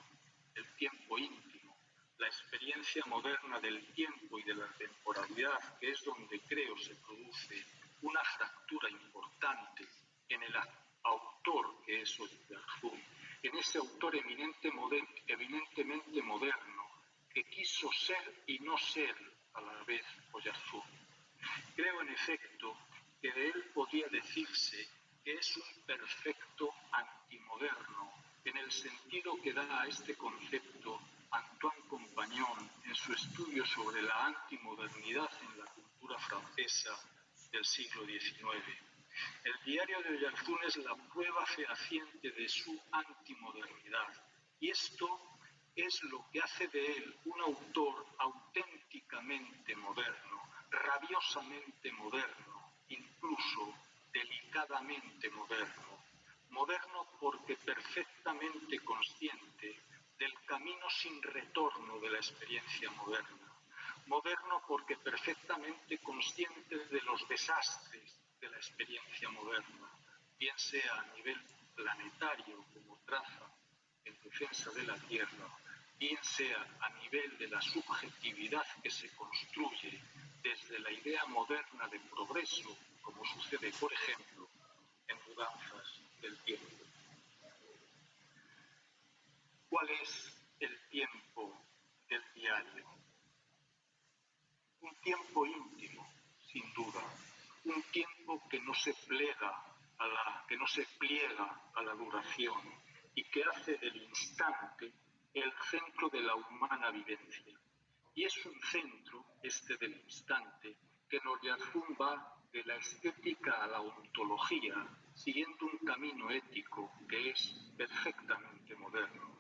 el tiempo íntimo, la experiencia moderna del tiempo y de la temporalidad, que es donde creo se produce una fractura importante en el autor que es Oyarzún, en ese autor eminentemente moderno que quiso ser y no ser a la vez Oyarzún. Creo en efecto que de él podía decirse que es un perfecto antimoderno en el sentido que da a este concepto Antoine Compañón Compagnon en su estudio sobre la antimodernidad en la cultura francesa del siglo XIX. El diario de Oyarzún es la prueba fehaciente de su antimodernidad, y esto es lo que hace de él un autor auténticamente moderno, rabiosamente moderno, incluso delicadamente moderno. Moderno porque perfectamente consciente del camino sin retorno de la experiencia moderna. Moderno porque perfectamente consciente de los desastres de la experiencia moderna, bien sea a nivel planetario, como traza en defensa de la Tierra, bien sea a nivel de la subjetividad que se construye desde la idea moderna de progreso, como sucede, por ejemplo, en Mudanzas del tiempo. ¿Cuál es el tiempo del diario? Un tiempo íntimo, sin duda, un tiempo que no se pliega a la duración y que hace del instante el centro de la humana vivencia. Y es un centro, este del instante, que en Oyarzún va de la estética a la ontología, siguiendo un camino ético que es perfectamente moderno.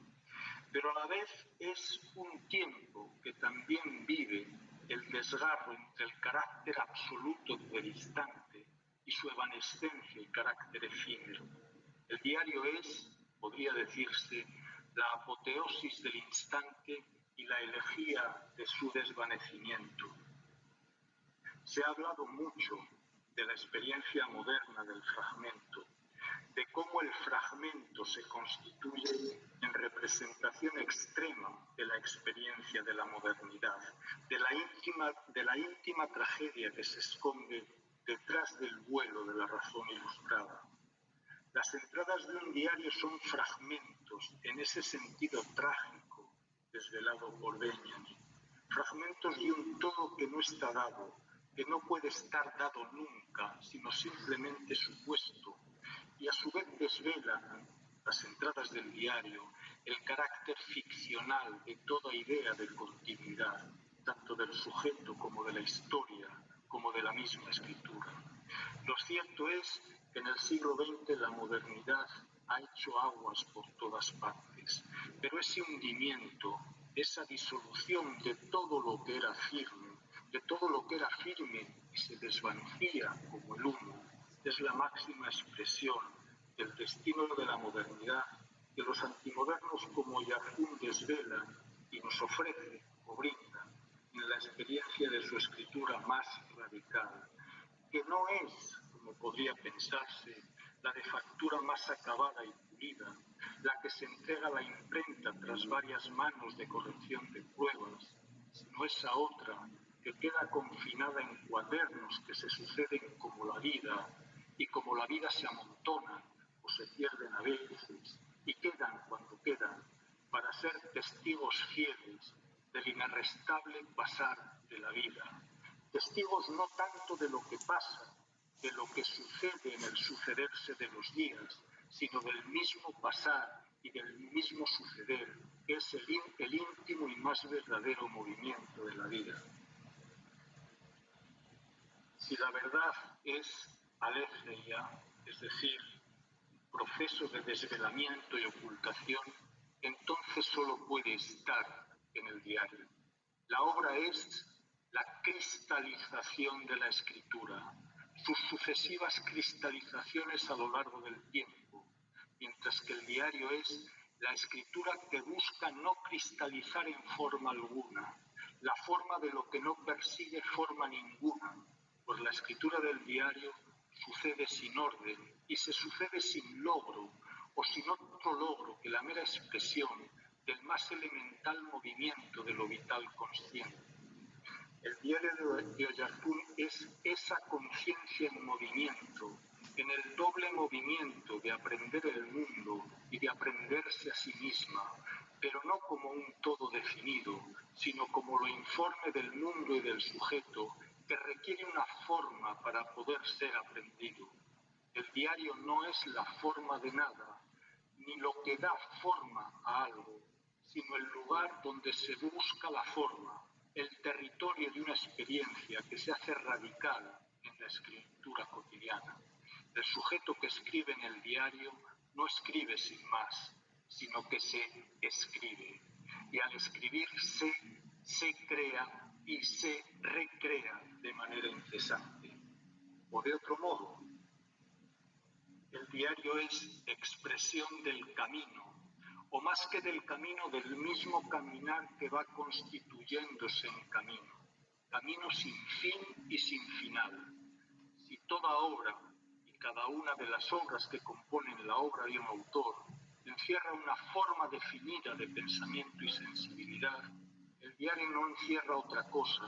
Pero a la vez es un tiempo que también vive el desgarro entre el carácter absoluto del instante y su evanescencia y carácter efímero. El diario es, podría decirse, la apoteosis del instante y la elegía de su desvanecimiento. Se ha hablado mucho de la experiencia moderna del fragmento, de cómo el fragmento se constituye en representación extrema de la experiencia de la modernidad, de la íntima tragedia que se esconde detrás del vuelo de la razón ilustrada. Las entradas de un diario son fragmentos, en ese sentido trágico, desvelado por Benjamin, fragmentos de un todo que no está dado, que no puede estar dado nunca, sino simplemente supuesto, y a su vez desvelan las entradas del diario el carácter ficcional de toda idea de continuidad, tanto del sujeto como de la historia, como de la misma escritura. Lo cierto es que en el siglo XX la modernidad ha hecho aguas por todas partes, pero ese hundimiento, esa disolución de todo lo que era firme, y se desvanecía como el humo, es la máxima expresión del destino de la modernidad que los antimodernos como Oyarzún desvelan y nos ofrece o brindan en la experiencia de su escritura más radical, que no es, como podría pensarse, la de factura más acabada y pulida, la que se entrega a la imprenta tras varias manos de corrección de pruebas, sino esa otra que queda confinada en cuadernos que se suceden como la vida, y como la vida se amontonan o se pierden a veces, y quedan cuando quedan, para ser testigos fieles del inarrestable pasar de la vida. Testigos no tanto de lo que pasa, de lo que sucede en el sucederse de los días, sino del mismo pasar y del mismo suceder, que es el íntimo y más verdadero movimiento de la vida. Si la verdad es aletheia, es decir, proceso de desvelamiento y ocultación, entonces solo puede estar en el diario. La obra es la cristalización de la escritura, sus sucesivas cristalizaciones a lo largo del tiempo, mientras que el diario es la escritura que busca no cristalizar en forma alguna, la forma de lo que no persigue forma ninguna, pues la escritura del diario sucede sin orden y se sucede sin logro o sin otro logro que la mera expresión del más elemental movimiento de lo vital consciente. El diario de Oyarzún es esa conciencia en movimiento, en el doble movimiento de aprender el mundo y de aprenderse a sí misma, pero no como un todo definido, sino como lo informe del mundo y del sujeto que requiere una forma para poder ser aprendido. El diario no es la forma de nada, ni lo que da forma a algo, sino el lugar donde se busca la forma, el territorio de una experiencia que se hace radical en la escritura cotidiana. El sujeto que escribe en el diario no escribe sin más, sino que se escribe. Y al escribir se crea y se recrea de manera incesante. O de otro modo, el diario es expresión del camino, o más que del camino, del mismo caminar que va constituyéndose en camino. Camino sin fin y sin final. Si toda obra y cada una de las obras que componen la obra de un autor encierra una forma definida de pensamiento y sensibilidad, el diario no encierra otra cosa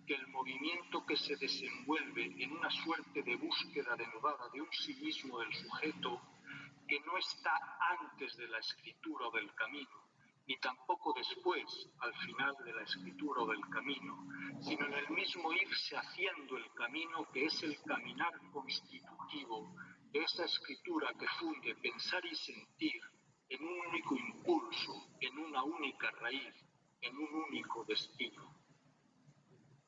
que el movimiento que se desenvuelve en una suerte de búsqueda denodada de un sí mismo del sujeto que no está antes de la escritura o del camino, ni tampoco después, al final de la escritura o del camino, sino en el mismo irse haciendo el camino que es el caminar constitutivo de esa escritura que funde pensar y sentir en un único impulso, en una única raíz, en un único destino.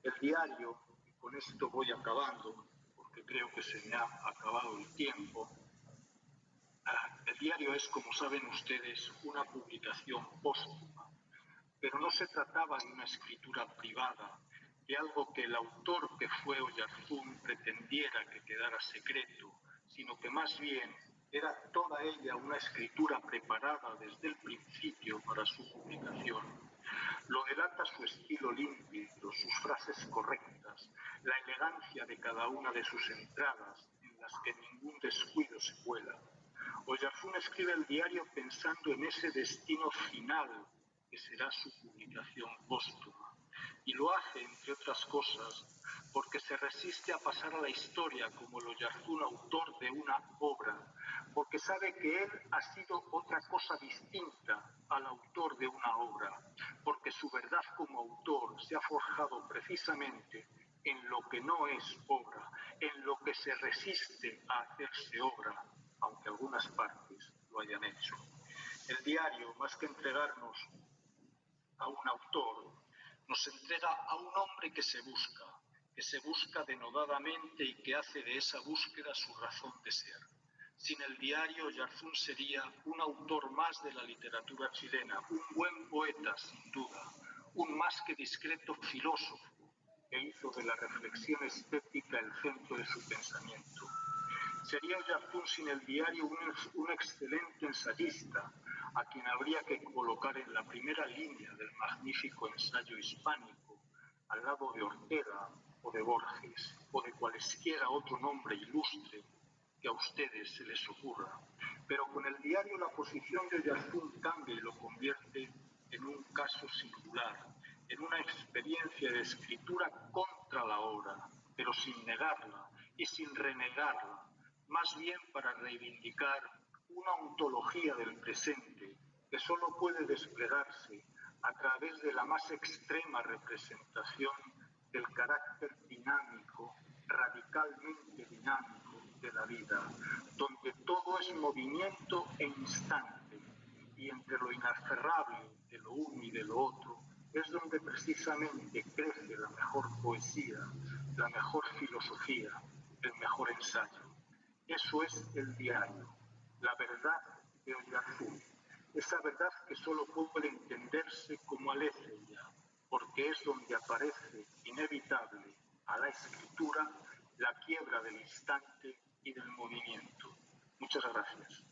El diario, y con esto voy acabando, porque creo que se me ha acabado el tiempo, el diario es, como saben ustedes, una publicación póstuma, pero no se trataba de una escritura privada, de algo que el autor, que fue Oyarzún, pretendiera que quedara secreto, sino que más bien era toda ella una escritura preparada desde el principio para su publicación. Lo delata su estilo límpido, sus frases correctas, la elegancia de cada una de sus entradas, en las que ningún descuido se cuela. Oyarzún escribe el diario pensando en ese destino final que será su publicación póstuma. Y lo hace, entre otras cosas, porque se resiste a pasar a la historia como el Oyarzún autor de una obra, porque sabe que él ha sido otra cosa distinta al autor de una obra, porque su verdad como autor se ha forjado precisamente en lo que no es obra, en lo que se resiste a hacerse obra, aunque algunas partes lo hayan hecho. El diario, más que entregarnos a un autor, nos entrega a un hombre que se busca denodadamente y que hace de esa búsqueda su razón de ser. Sin el diario, Oyarzún sería un autor más de la literatura chilena, un buen poeta, sin duda, un más que discreto filósofo que hizo de la reflexión estética el centro de su pensamiento. Sería Oyarzún sin el diario un excelente ensayista, a quien habría que colocar en la primera línea del magnífico ensayo hispánico, al lado de Ortega o de Borges, o de cualesquiera otro nombre ilustre que a ustedes se les ocurra. Pero con el diario la posición de Oyarzún cambia y lo convierte en un caso singular, en una experiencia de escritura contra la obra, pero sin negarla y sin renegarla, más bien para reivindicar una ontología del presente que solo puede desplegarse a través de la más extrema representación del carácter dinámico, radicalmente dinámico de la vida, donde todo es movimiento e instante, y entre lo inaferrable de lo uno y de lo otro es donde precisamente crece la mejor poesía, la mejor filosofía, el mejor ensayo. Eso es el diario, la verdad de Oyarzún, esa verdad que solo puede entenderse como aletheia, porque es donde aparece inevitable a la escritura la quiebra del instante y del movimiento. Muchas gracias.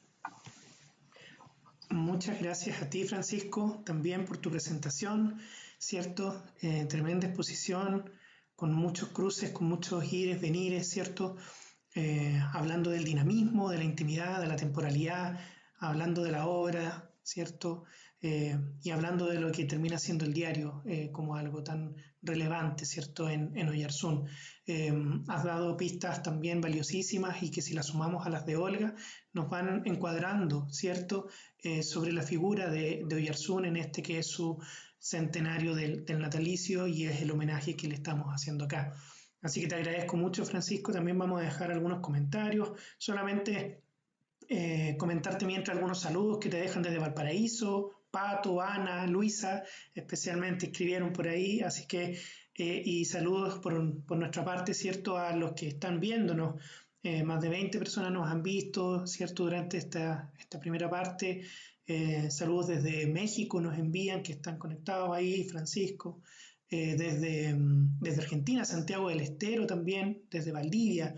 Muchas gracias a ti, Francisco, también por tu presentación, ¿cierto? Tremenda exposición, con muchos cruces, con muchos ires, venires, ¿cierto? Hablando del dinamismo, de la intimidad, de la temporalidad, hablando de la obra, ¿cierto? Y hablando de lo que termina siendo el diario como algo tan relevante, ¿cierto? En Oyarzún. Has dado pistas también valiosísimas y que si las sumamos a las de Olga, nos van encuadrando, ¿cierto? Sobre la figura de Oyarzún en este que es su centenario del natalicio y es el homenaje que le estamos haciendo acá. Así que te agradezco mucho, Francisco. También vamos a dejar algunos comentarios. Solamente comentarte mientras algunos saludos que te dejan desde Valparaíso, Pato, Ana, Luisa, especialmente escribieron por ahí, así que, y saludos por nuestra parte, ¿cierto?, a los que están viéndonos. Más de 20 personas nos han visto, ¿cierto?, durante esta primera parte. Saludos desde México nos envían, que están conectados ahí, Francisco. Desde Argentina, Santiago del Estero también, desde Valdivia.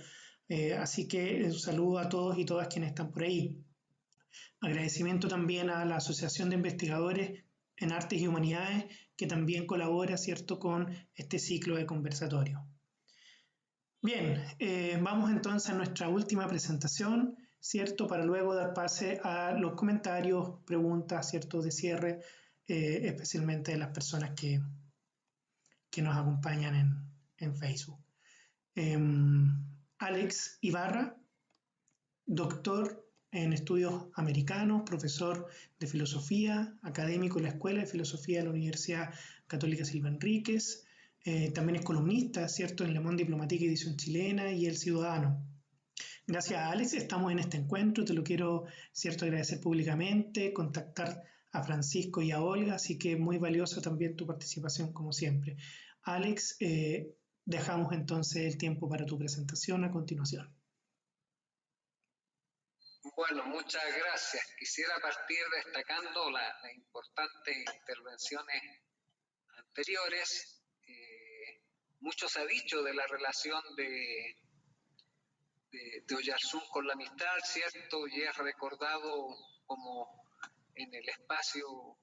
Así que un saludo a todos y todas quienes están por ahí. Agradecimiento también a la Asociación de Investigadores en Artes y Humanidades, que también colabora, ¿cierto?, con este ciclo de conversatorio. Bien, vamos entonces a nuestra última presentación, ¿cierto?, para luego dar pase a los comentarios, preguntas, ¿cierto?, de cierre, especialmente de las personas que nos acompañan en Facebook. Alex Ibarra, doctor en estudios americanos, profesor de filosofía, académico en la Escuela de Filosofía de la Universidad Católica Silva Enríquez. También es columnista, ¿cierto?, en Le Monde Diplomatique, edición chilena, y El Ciudadano. Gracias, Alex, estamos en este encuentro, te lo quiero, ¿cierto?, agradecer públicamente, contactar a Francisco y a Olga, así que muy valiosa también tu participación como siempre. Alex, dejamos entonces el tiempo para tu presentación a continuación. Bueno, muchas gracias. Quisiera partir destacando las importantes intervenciones anteriores. Mucho se ha dicho de la relación de Oyarzún con la Mistral, ¿cierto? Y es recordado como en el espacio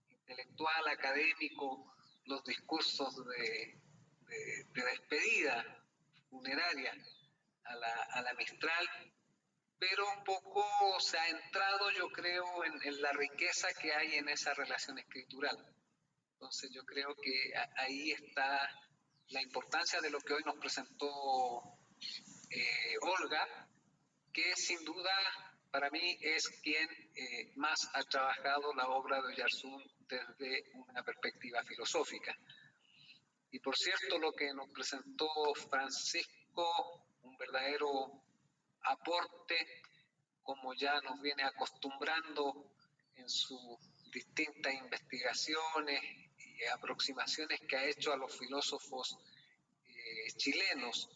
intelectual, académico, los discursos de despedida funeraria a la Mistral, pero un poco se ha entrado, yo creo, en la riqueza que hay en esa relación escritural. Entonces yo creo que ahí está la importancia de lo que hoy nos presentó Olga, que sin duda para mí es quien más ha trabajado la obra de Oyarzún desde una perspectiva filosófica. Y por cierto, lo que nos presentó Francisco, un verdadero aporte, como ya nos viene acostumbrando en sus distintas investigaciones y aproximaciones que ha hecho a los filósofos chilenos.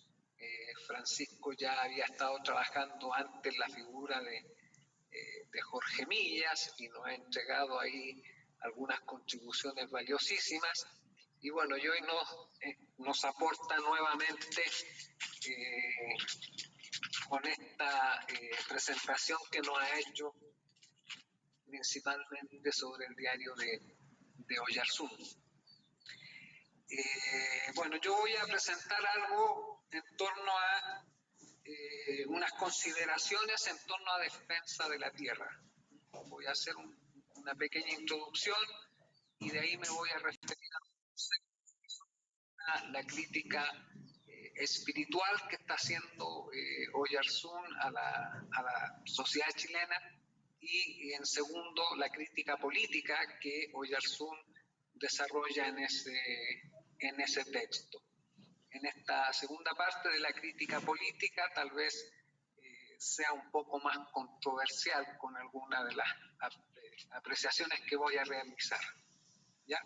Francisco ya había estado trabajando antes la figura de Jorge Millas y nos ha entregado ahí algunas contribuciones valiosísimas. Y bueno, y hoy nos aporta nuevamente con esta presentación que nos ha hecho principalmente sobre el diario de Oyarzún. Bueno, yo voy a presentar algo en torno a unas consideraciones en torno a defensa de la tierra. Voy a hacer una pequeña introducción y de ahí me voy a referir a la crítica espiritual que está haciendo Oyarzún a la sociedad chilena, y en segundo la crítica política que Oyarzún desarrolla en ese texto. En esta segunda parte de la crítica política tal vez sea un poco más controversial con alguna de las apreciaciones que voy a realizar. ¿Ya?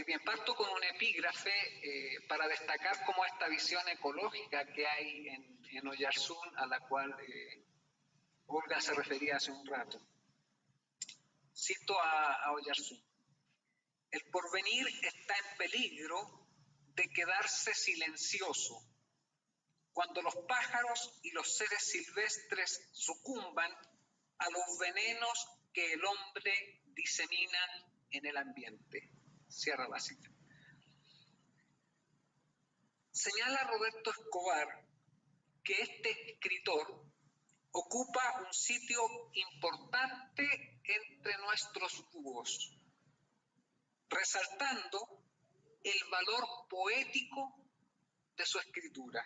Bien, parto con un epígrafe para destacar como esta visión ecológica que hay en Oyarzún, a la cual Olga se refería hace un rato. Cito a Oyarzún: el porvenir está en peligro de quedarse silencioso cuando los pájaros y los seres silvestres sucumban a los venenos que el hombre disemina en el ambiente. Cierra la cita. Señala Roberto Escobar que este escritor ocupa un sitio importante entre nuestros búhos, resaltando el valor poético de su escritura.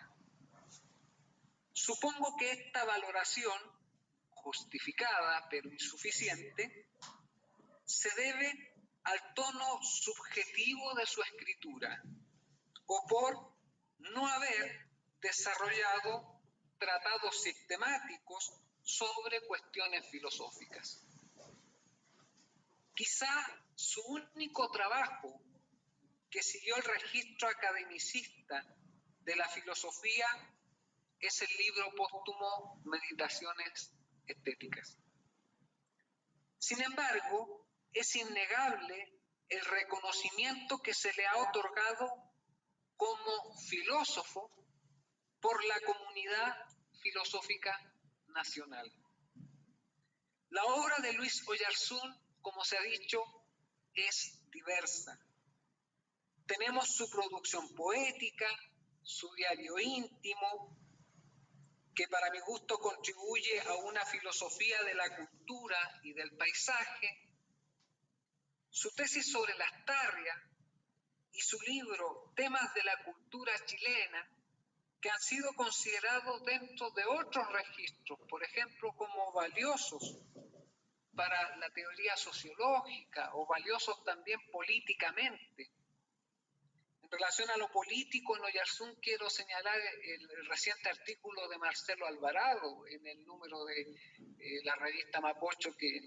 Supongo que esta valoración, justificada pero insuficiente, se debe al tono subjetivo de su escritura o por no haber desarrollado tratados sistemáticos sobre cuestiones filosóficas. Quizá su único trabajo que siguió el registro academicista de la filosofía es el libro póstumo Meditaciones Estéticas. Sin embargo, es innegable el reconocimiento que se le ha otorgado como filósofo por la comunidad filosófica nacional. La obra de Luis Oyarzún, como se ha dicho, es diversa. Tenemos su producción poética, su diario íntimo, que para mi gusto contribuye a una filosofía de la cultura y del paisaje, su tesis sobre las tarrias y su libro Temas de la cultura chilena, que han sido considerados dentro de otros registros, por ejemplo, como valiosos para la teoría sociológica o valiosos también políticamente. En relación a lo político, en Oyarzún quiero señalar el reciente artículo de Marcelo Alvarado en el número de la revista Mapocho que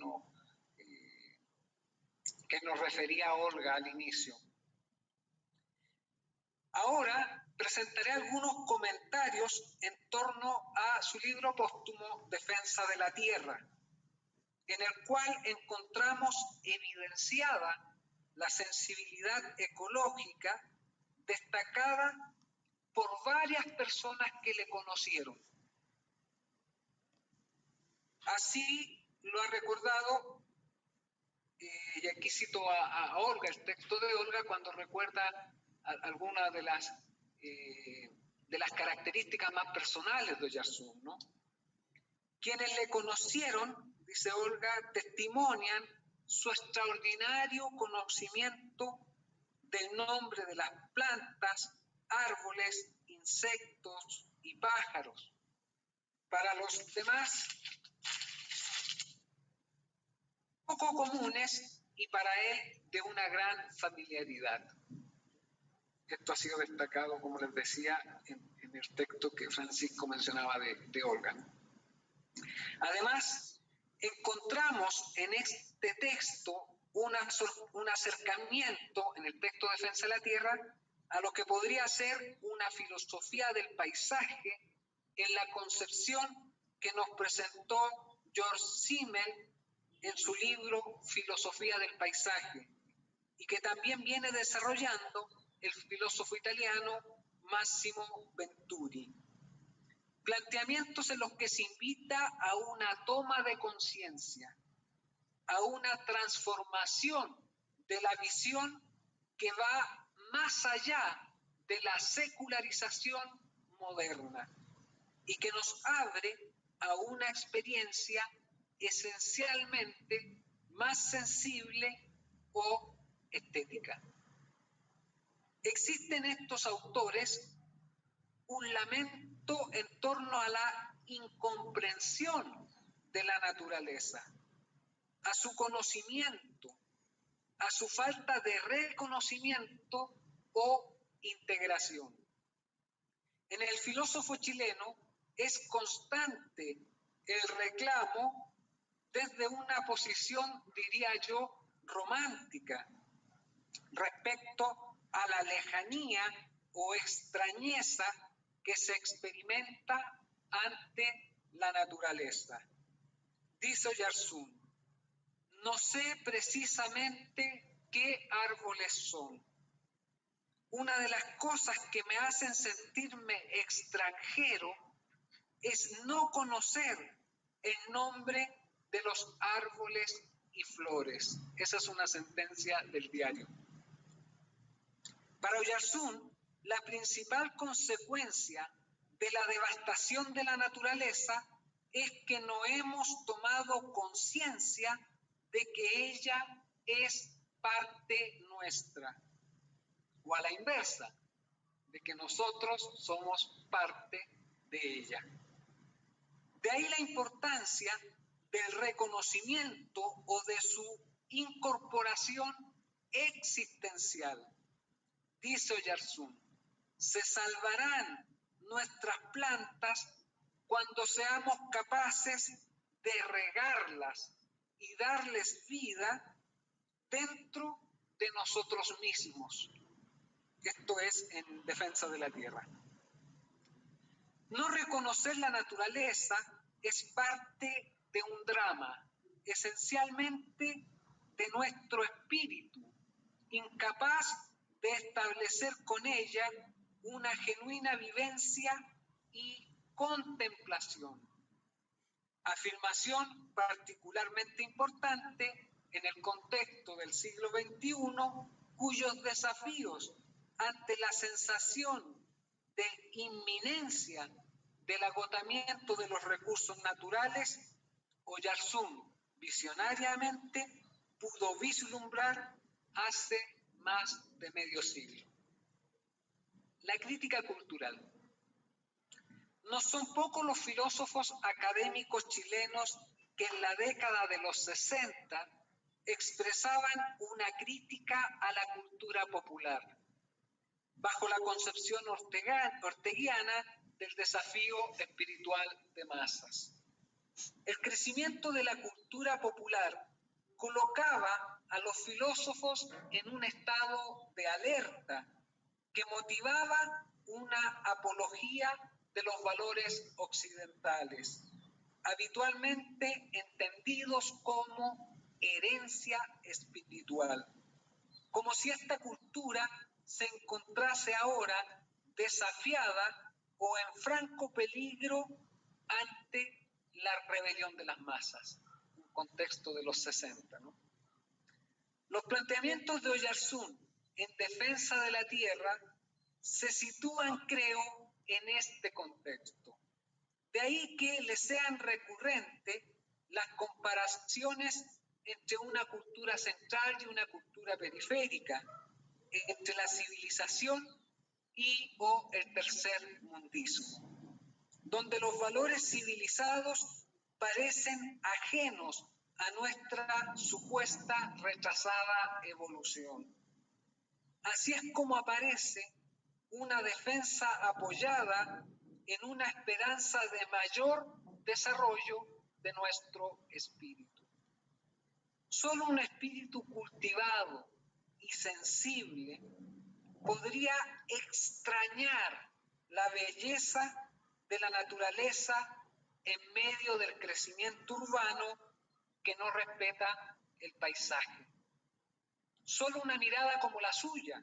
nos refería Olga al inicio. Ahora presentaré algunos comentarios en torno a su libro póstumo Defensa de la Tierra, en el cual encontramos evidenciada la sensibilidad ecológica destacada por varias personas que le conocieron. Así lo ha recordado, y aquí cito a Olga, el texto de Olga, cuando recuerda algunas de las características más personales de Oyarzún, ¿no? Quienes le conocieron, dice Olga, testimonian su extraordinario conocimiento del nombre de las plantas, árboles, insectos y pájaros. Para los demás, poco comunes y para él de una gran familiaridad. Esto ha sido destacado, como les decía, en el texto que Francisco mencionaba de Olga. Además, encontramos en este texto un acercamiento, en el texto Defensa de la Tierra, a lo que podría ser una filosofía del paisaje en la concepción que nos presentó George Simmel en su libro Filosofía del Paisaje, y que también viene desarrollando el filósofo italiano Massimo Venturi. Planteamientos en los que se invita a una toma de conciencia, a una transformación de la visión que va más allá de la secularización moderna y que nos abre a una experiencia esencialmente más sensible o estética. Existe en estos autores un lamento en torno a la incomprensión de la naturaleza, a su conocimiento, a su falta de reconocimiento o integración. En el filósofo chileno es constante el reclamo desde una posición, diría yo, romántica, respecto a la lejanía o extrañeza que se experimenta ante la naturaleza. Dice Oyarzún, no sé precisamente qué árboles son. Una de las cosas que me hacen sentirme extranjero es no conocer el nombre de los árboles y flores. Esa es una sentencia del diario. Para Oyarzún, la principal consecuencia de la devastación de la naturaleza es que no hemos tomado conciencia de que ella es parte nuestra, o a la inversa, de que nosotros somos parte de ella. De ahí la importancia del reconocimiento o de su incorporación existencial. Dice Oyarzún, se salvarán nuestras plantas cuando seamos capaces de regarlas y darles vida dentro de nosotros mismos. Esto es en defensa de la tierra. No reconocer la naturaleza es parte de un drama, esencialmente de nuestro espíritu, incapaz de establecer con ella una genuina vivencia y contemplación. Afirmación particularmente importante en el contexto del siglo XXI, cuyos desafíos ante la sensación de inminencia del agotamiento de los recursos naturales, Oyarzún visionariamente pudo vislumbrar hace más de medio siglo. La crítica cultural. No son pocos los filósofos académicos chilenos que en la década de los 60 expresaban una crítica a la cultura popular, bajo la concepción orteguiana del desafío espiritual de masas. El crecimiento de la cultura popular colocaba a los filósofos en un estado de alerta que motivaba una apología de los valores occidentales, habitualmente entendidos como herencia espiritual, como si esta cultura se encontrase ahora desafiada o en franco peligro ante la rebelión de las masas, un contexto de los 60, ¿no? Los planteamientos de Oyarzún en defensa de la tierra se sitúan, creo, en este contexto. De ahí que le sean recurrentes las comparaciones entre una cultura central y una cultura periférica, entre la civilización y o el tercer mundismo, donde los valores civilizados parecen ajenos a nuestra supuesta retrasada evolución. Así es como aparece una defensa apoyada en una esperanza de mayor desarrollo de nuestro espíritu. Solo un espíritu cultivado y sensible podría extrañar la belleza de la naturaleza en medio del crecimiento urbano que no respeta el paisaje. Solo una mirada como la suya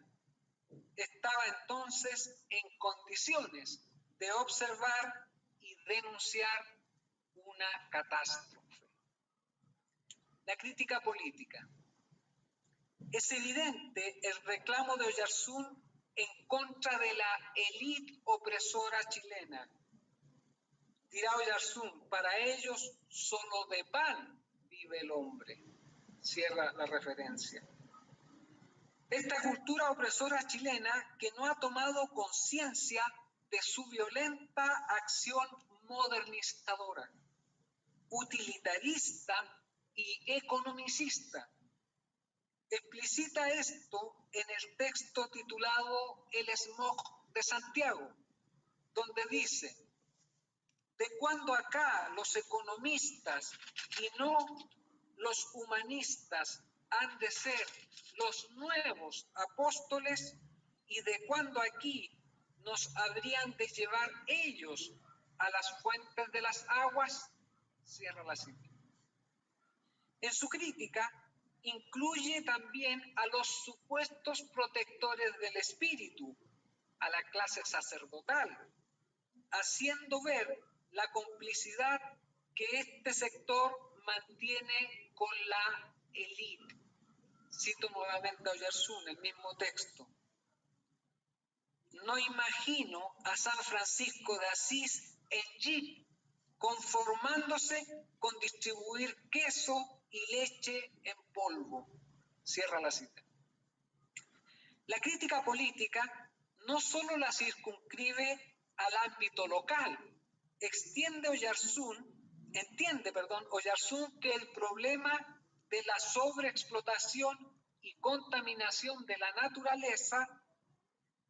estaba entonces en condiciones de observar y denunciar una catástrofe. La crítica política. Es evidente el reclamo de Oyarzún en contra de la élite opresora chilena. Dirá Oyarzún, para ellos solo de pan vive el hombre. Cierra la referencia. Esta cultura opresora chilena que no ha tomado conciencia de su violenta acción modernizadora, utilitarista y economicista. Explicita esto en el texto titulado El smog de Santiago, donde dice: de cuando acá los economistas y no los humanistas han de ser los nuevos apóstoles, y de cuando aquí nos habrían de llevar ellos a las fuentes de las aguas. Cierra la cita. En su crítica incluye también a los supuestos protectores del espíritu, a la clase sacerdotal, haciendo ver la complicidad que este sector mantiene con la élite. Cito nuevamente a Oyarzún, el mismo texto. No imagino a San Francisco de Asís en jeep, conformándose con distribuir queso y leche en polvo. Cierra la cita. La crítica política no solo la circunscribe al ámbito local, entiende Oyarzún que el problema de la sobreexplotación y contaminación de la naturaleza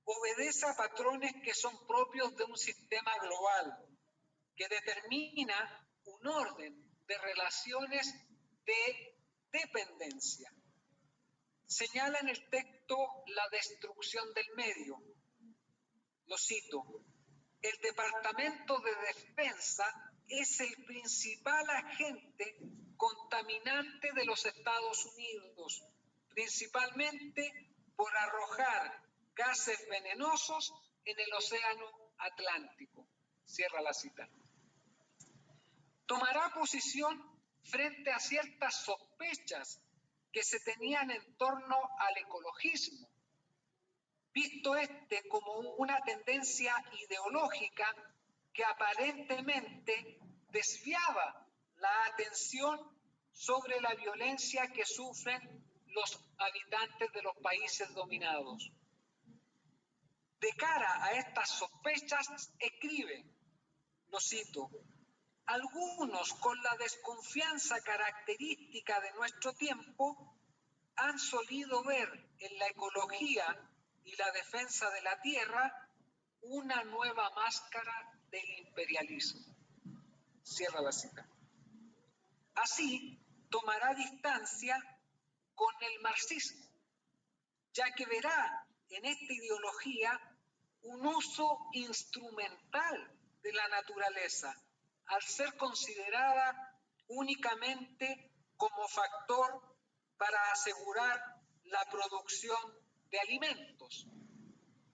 obedece a patrones que son propios de un sistema global que determina un orden de relaciones de dependencia. señala en el texto la destrucción del medio. Lo cito: el Departamento de Defensa es el principal agente contaminante de los Estados Unidos, principalmente por arrojar gases venenosos en el Océano Atlántico. Cierra la cita. Tomará posición frente a ciertas sospechas que se tenían en torno al ecologismo, visto como una tendencia ideológica que aparentemente desviaba la atención sobre la violencia que sufren los habitantes de los países dominados. De cara a estas sospechas, escribe, lo cito: algunos, con la desconfianza característica de nuestro tiempo, han solido ver en la ecología y la defensa de la tierra una nueva máscara del imperialismo. Cierra la cita. Así, tomará distancia con el marxismo, ya que verá en esta ideología un uso instrumental de la naturaleza, al ser considerada únicamente como factor para asegurar la producción de alimentos.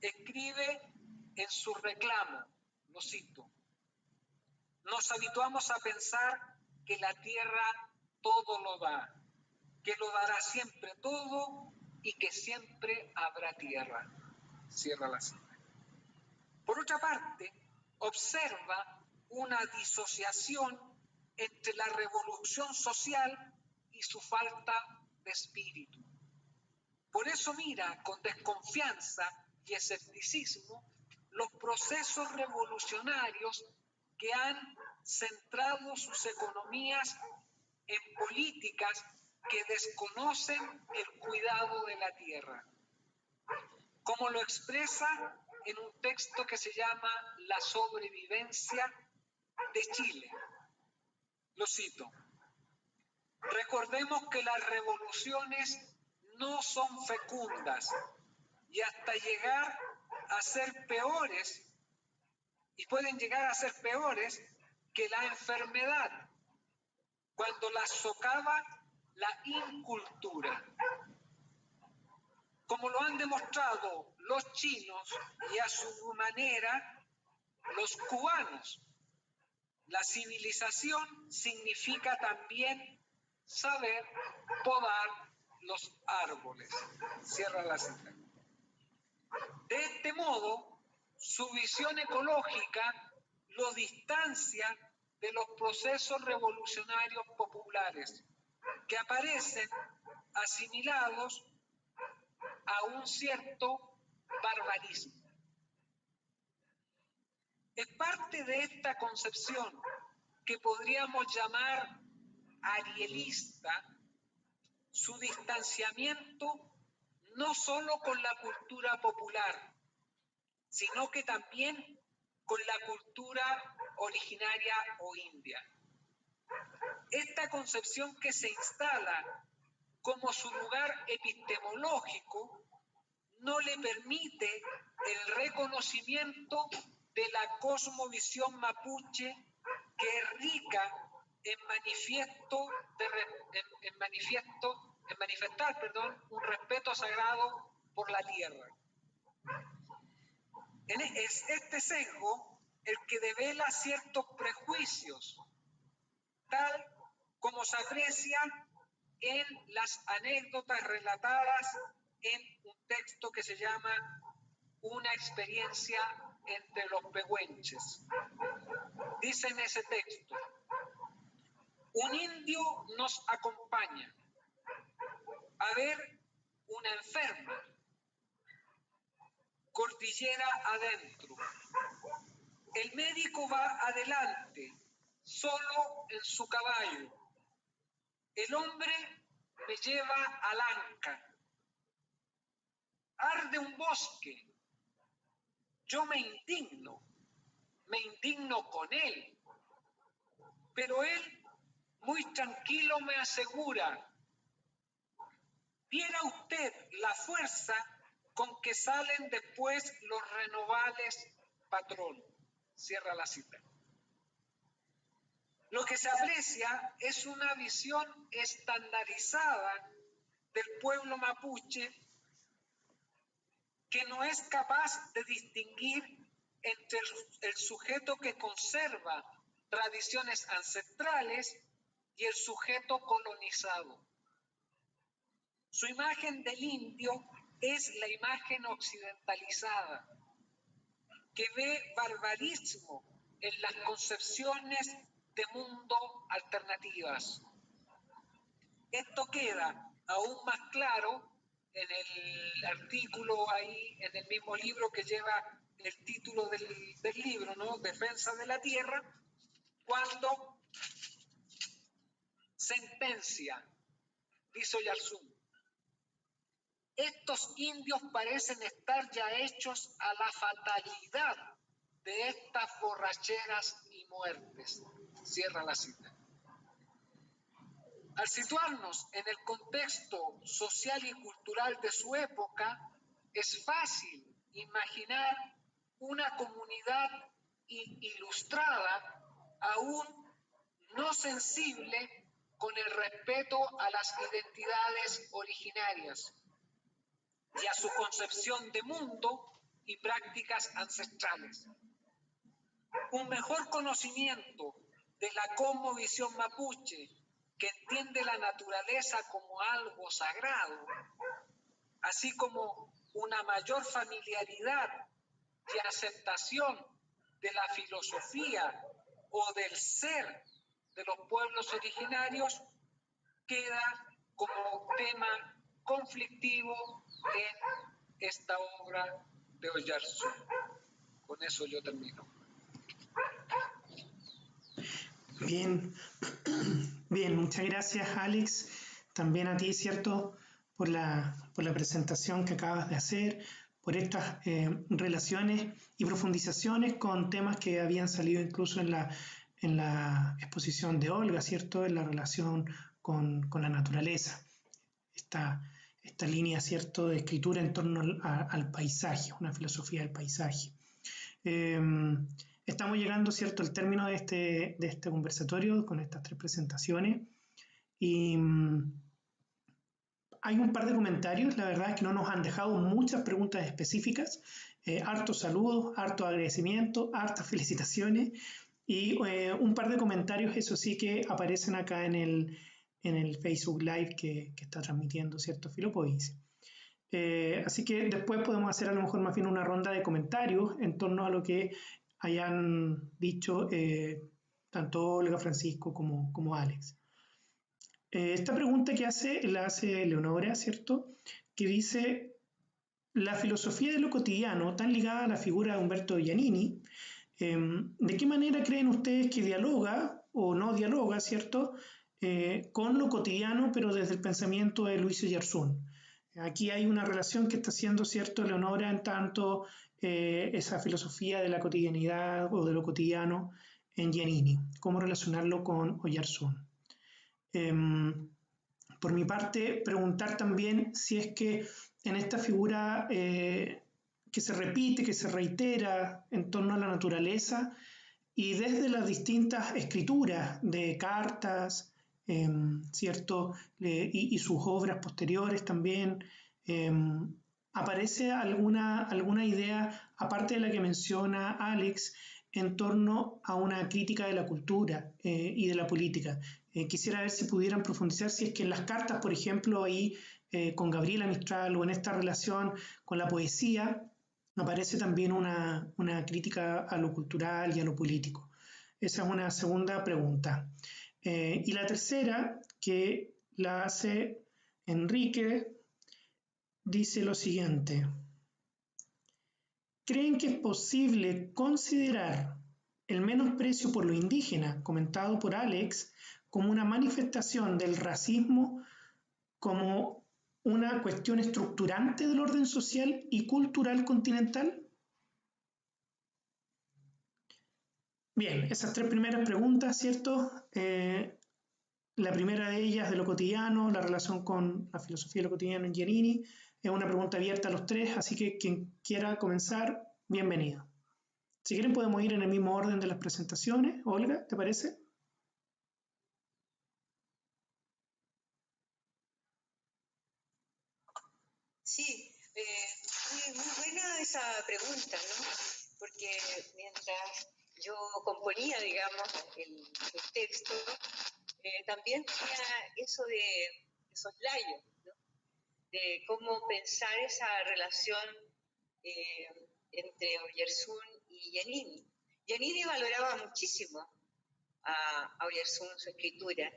Escribe en su reclamo, lo cito: nos habituamos a pensar que la tierra todo lo da, que lo dará siempre todo y que siempre habrá tierra. Cierra la cita. Por otra parte, observa una disociación entre la revolución social y su falta de espíritu. Por eso mira con desconfianza y escepticismo los procesos revolucionarios que han centrado sus economías en políticas que desconocen el cuidado de la tierra, como lo expresa en un texto que se llama La sobrevivencia de Chile. Lo cito: recordemos que las revoluciones no son fecundas y hasta llegar a ser peores, y pueden llegar a ser peores que la enfermedad, cuando las socava la incultura. Como lo han demostrado los chinos y a su manera los cubanos, la civilización significa también saber podar los árboles. Cierra la cita. De este modo, su visión ecológica lo distancia de los procesos revolucionarios populares que aparecen asimilados a un cierto barbarismo. Es parte de esta concepción que podríamos llamar arielista su distanciamiento no solo con la cultura popular, sino que también con la cultura originaria o india. Esta concepción que se instala como su lugar epistemológico no le permite el reconocimiento de la cosmovisión mapuche, que es rica en manifestar un respeto sagrado por la tierra. Es este sesgo el que devela ciertos prejuicios, tal como se aprecia en las anécdotas relatadas en un texto que se llama Una experiencia entre los pehuenches. Dice en ese texto: un indio nos acompaña a ver una enferma, cordillera adentro. El médico va adelante, solo en su caballo. El hombre me lleva al Anca. Arde un bosque. Yo me indigno con él. Pero él, muy tranquilo, me asegura: viera usted la fuerza con que salen después los renovables patrón. Cierra la cita. Lo que se aprecia es una visión estandarizada del pueblo mapuche que no es capaz de distinguir entre el sujeto que conserva tradiciones ancestrales y el sujeto colonizado. Su imagen del indio es la imagen occidentalizada, que ve barbarismo en las concepciones de mundo alternativas. Esto queda aún más claro en el artículo ahí, en el mismo libro que lleva el título del libro, ¿no? Defensa de la Tierra, cuando sentencia Luis Oyarzún: estos indios parecen estar ya hechos a la fatalidad de estas borracheras y muertes. Cierra la cita. Al situarnos en el contexto social y cultural de su época, es fácil imaginar una comunidad ilustrada, aún no sensible con el respeto a las identidades originarias y a su concepción de mundo y prácticas ancestrales. Un mejor conocimiento de la cosmovisión mapuche, que entiende la naturaleza como algo sagrado, así como una mayor familiaridad y aceptación de la filosofía o del ser de los pueblos originarios, queda como tema conflictivo en esta obra de Oyarzún. Con eso yo termino. Bien, bien, muchas gracias, Alex. También a ti, ¿cierto?, por la presentación que acabas de hacer, por estas relaciones y profundizaciones con temas que habían salido incluso en la exposición de Olga, ¿cierto?, en la relación con la naturaleza. Esta línea, ¿cierto?, de escritura en torno al paisaje, una filosofía del paisaje. Estamos llegando, ¿cierto?, al término de este conversatorio con estas 3 presentaciones, y hay un par de comentarios. La verdad es que no nos han dejado muchas preguntas específicas, hartos saludos, harto agradecimiento, hartas felicitaciones y un par de comentarios, eso sí, que aparecen acá en el Facebook Live que está transmitiendo, ¿cierto?, Filopoiesis. Así que después podemos hacer a lo mejor más bien una ronda de comentarios en torno a lo que hayan dicho tanto Olga, Francisco como Alex. Esta pregunta la hace Leonora, ¿cierto?, que dice: la filosofía de lo cotidiano, tan ligada a la figura de Umberto Giannini, ¿de qué manera creen ustedes que dialoga o no dialoga, ¿cierto?, con lo cotidiano, pero desde el pensamiento de Luis Oyarzún? Aquí hay una relación que está haciendo, ¿cierto?, Leonora, en tanto esa filosofía de la cotidianidad o de lo cotidiano en Giannini, cómo relacionarlo con Oyarzún. Por mi parte, preguntar también si es que en esta figura que se repite, que se reitera en torno a la naturaleza, y desde las distintas escrituras de cartas, ¿cierto?, y sus obras posteriores también, aparece alguna idea, aparte de la que menciona Alex, en torno a una crítica de la cultura y de la política. Quisiera ver si pudieran profundizar, si es que en las cartas, por ejemplo, ahí con Gabriela Mistral, o en esta relación con la poesía, aparece también una crítica a lo cultural y a lo político. Esa es una segunda pregunta. Y la tercera, que la hace Enrique, dice lo siguiente: ¿creen que es posible considerar el menosprecio por lo indígena, comentado por Alex, como una manifestación del racismo, como una cuestión estructurante del orden social y cultural continental? Bien, esas 3 primeras preguntas, ¿cierto? La primera de ellas de lo cotidiano, la relación con la filosofía de lo cotidiano en Giannini. Es una pregunta abierta a los tres, así que quien quiera comenzar, bienvenido. Si quieren podemos ir en el mismo orden de las presentaciones. Olga, ¿te parece? Sí, muy buena esa pregunta, ¿no? Porque mientras yo componía, digamos, el texto, también tenía eso de soslayo, ¿no? De cómo pensar esa relación entre Oyarzún y Giannini. Giannini valoraba muchísimo a Oyarzún, su escritura.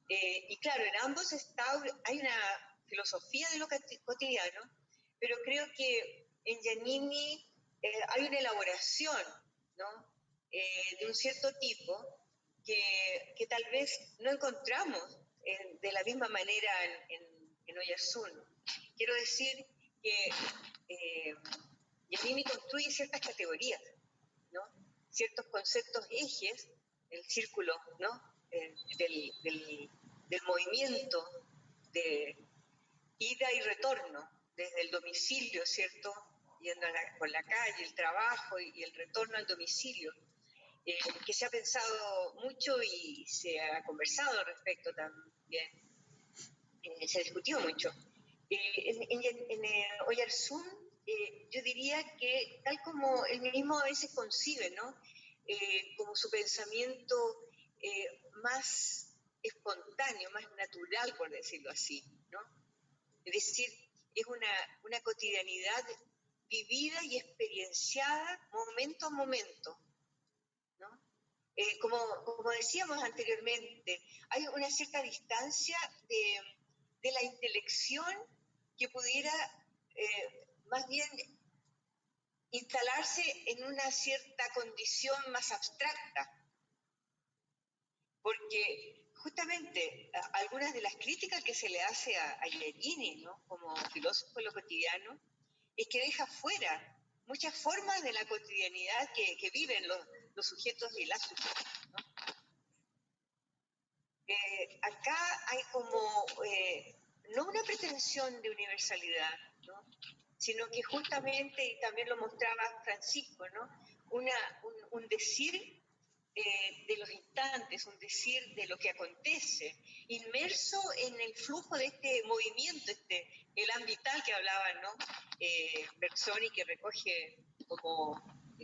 Y claro, en ambos hay una filosofía de lo cotidiano, pero creo que en Giannini hay una elaboración, ¿no? De un cierto tipo que tal vez no encontramos de la misma manera en Oyarzún. Quiero decir que Giannini construye ciertas categorías, ¿no? Ciertos conceptos ejes, el círculo, ¿no? Del movimiento de ida y retorno, desde el domicilio, ¿cierto? Yendo por la calle, el trabajo y el retorno al domicilio, que se ha pensado mucho y se ha conversado al respecto también, se ha discutido mucho. En Oyarzún, yo diría que tal como él mismo a veces concibe, ¿no? Como su pensamiento más espontáneo, más natural, por decirlo así, ¿no? Es decir, es una cotidianidad vivida y experienciada momento a momento, ¿no? Como decíamos anteriormente, hay una cierta distancia de la intelección que pudiera más bien instalarse en una cierta condición más abstracta, porque justamente algunas de las críticas que se le hace a Giannini, ¿no? Como filósofo de lo cotidiano, es que deja fuera muchas formas de la cotidianidad que viven los sujetos y las sujetas, ¿no? Acá hay como no una pretensión de universalidad, ¿no? Sino que justamente, y también lo mostraba Francisco, ¿no? Un decir de los instantes, un decir de lo que acontece, inmerso en el flujo de este movimiento, el vital que hablaban, ¿no? Bersoni, que recoge como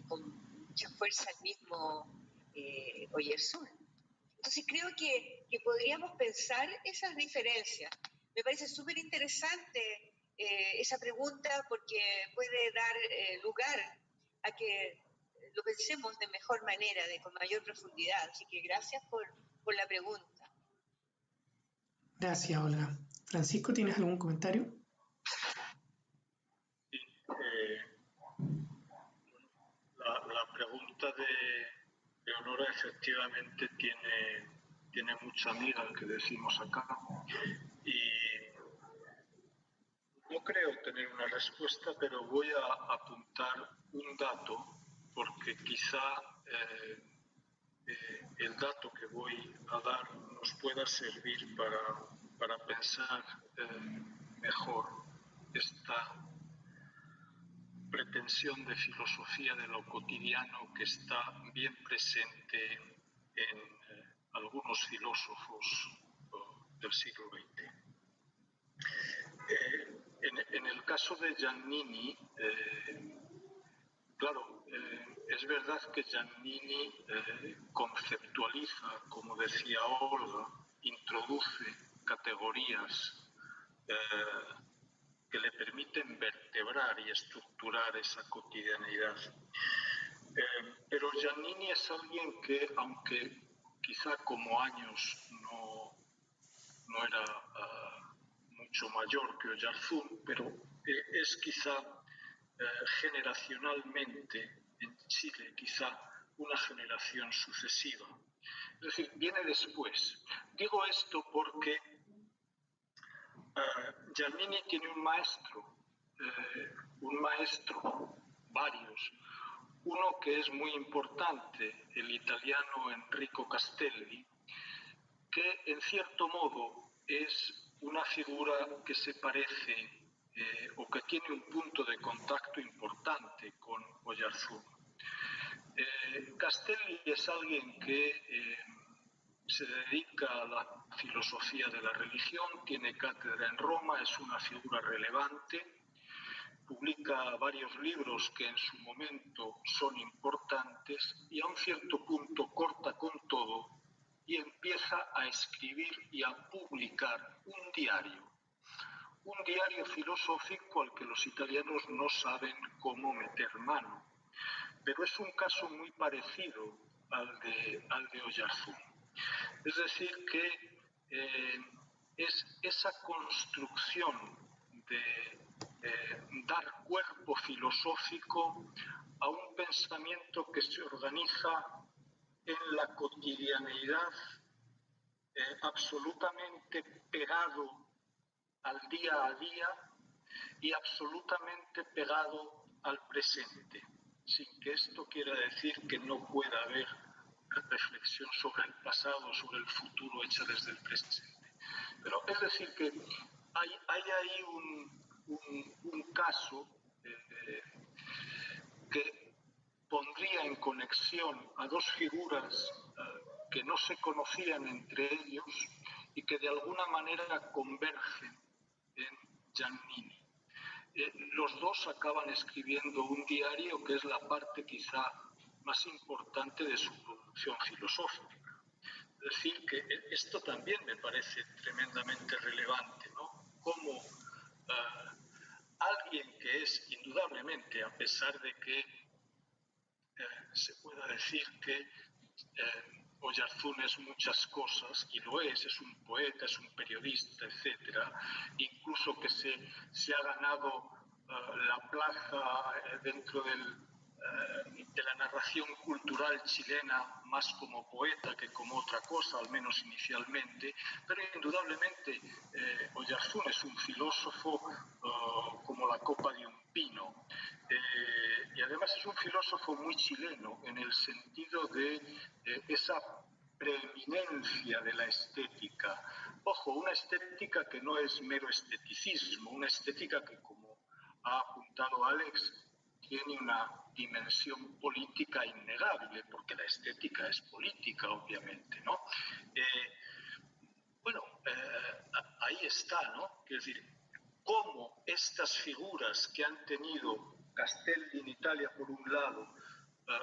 con mucha fuerza el mismo Oyarzún. Entonces creo que podríamos pensar esas diferencias. Me parece súper interesante esa pregunta porque puede dar lugar a que lo pensemos de mejor manera, con mayor profundidad. Así que gracias por la pregunta. Gracias, Olga. Francisco, ¿tienes algún comentario? Sí, la pregunta de Leonora efectivamente tiene mucha miga, que decimos acá, y no creo tener una respuesta, pero voy a apuntar un dato, porque quizá el dato que voy a dar nos pueda servir para pensar mejor esta pretensión de filosofía de lo cotidiano que está bien presente en algunos filósofos del siglo XX. En el caso de Giannini, claro, es verdad que Giannini conceptualiza, como decía Olga, introduce categorías que le permiten vertebrar y estructurar esa cotidianidad. Pero Giannini es alguien que, aunque quizá como años no era mucho mayor que Oyarzún, pero es quizá generacionalmente en Chile, quizá una generación sucesiva. Es decir, viene después. Digo esto porque Giannini tiene un maestro, varios. Uno que es muy importante, el italiano Enrico Castelli, que en cierto modo es una figura que se parece o que tiene un punto de contacto importante con Oyarzún. Castelli es alguien que se dedica a la filosofía de la religión, tiene cátedra en Roma, es una figura relevante, publica varios libros que en su momento son importantes y a un cierto punto corta con todo y empieza a escribir y a publicar un diario filosófico al que los italianos no saben cómo meter mano. Pero es un caso muy parecido al de Oyarzún. Es decir, que es esa construcción de dar cuerpo filosófico a un pensamiento que se organiza en la cotidianeidad, absolutamente pegado al día a día y absolutamente pegado al presente, sin que esto quiera decir que no pueda haber reflexión sobre el pasado, sobre el futuro hecha desde el presente. Pero es decir que hay ahí un caso que pondría en conexión a dos figuras que no se conocían entre ellos y que de alguna manera convergen en Giannini. Los dos acaban escribiendo un diario que es la parte quizá más importante de su producción filosófica. Es decir, que esto también me parece tremendamente relevante, ¿no? Como alguien que es indudablemente, a pesar de que se pueda decir que Oyarzún es muchas cosas, y lo es un poeta, es un periodista, etcétera, incluso que se ha ganado la plaza dentro de la narración cultural chilena más como poeta que como otra cosa, al menos inicialmente, pero indudablemente Oyarzún es un filósofo como la copa de un pino. Y además es un filósofo muy chileno en el sentido de esa preeminencia de la estética. Ojo, una estética que no es mero esteticismo, una estética que, como ha apuntado Alex, tiene una dimensión política innegable, porque la estética es política, obviamente, ¿no? Ahí está, ¿no? Es decir, cómo estas figuras que han tenido Castelli en Italia por un lado,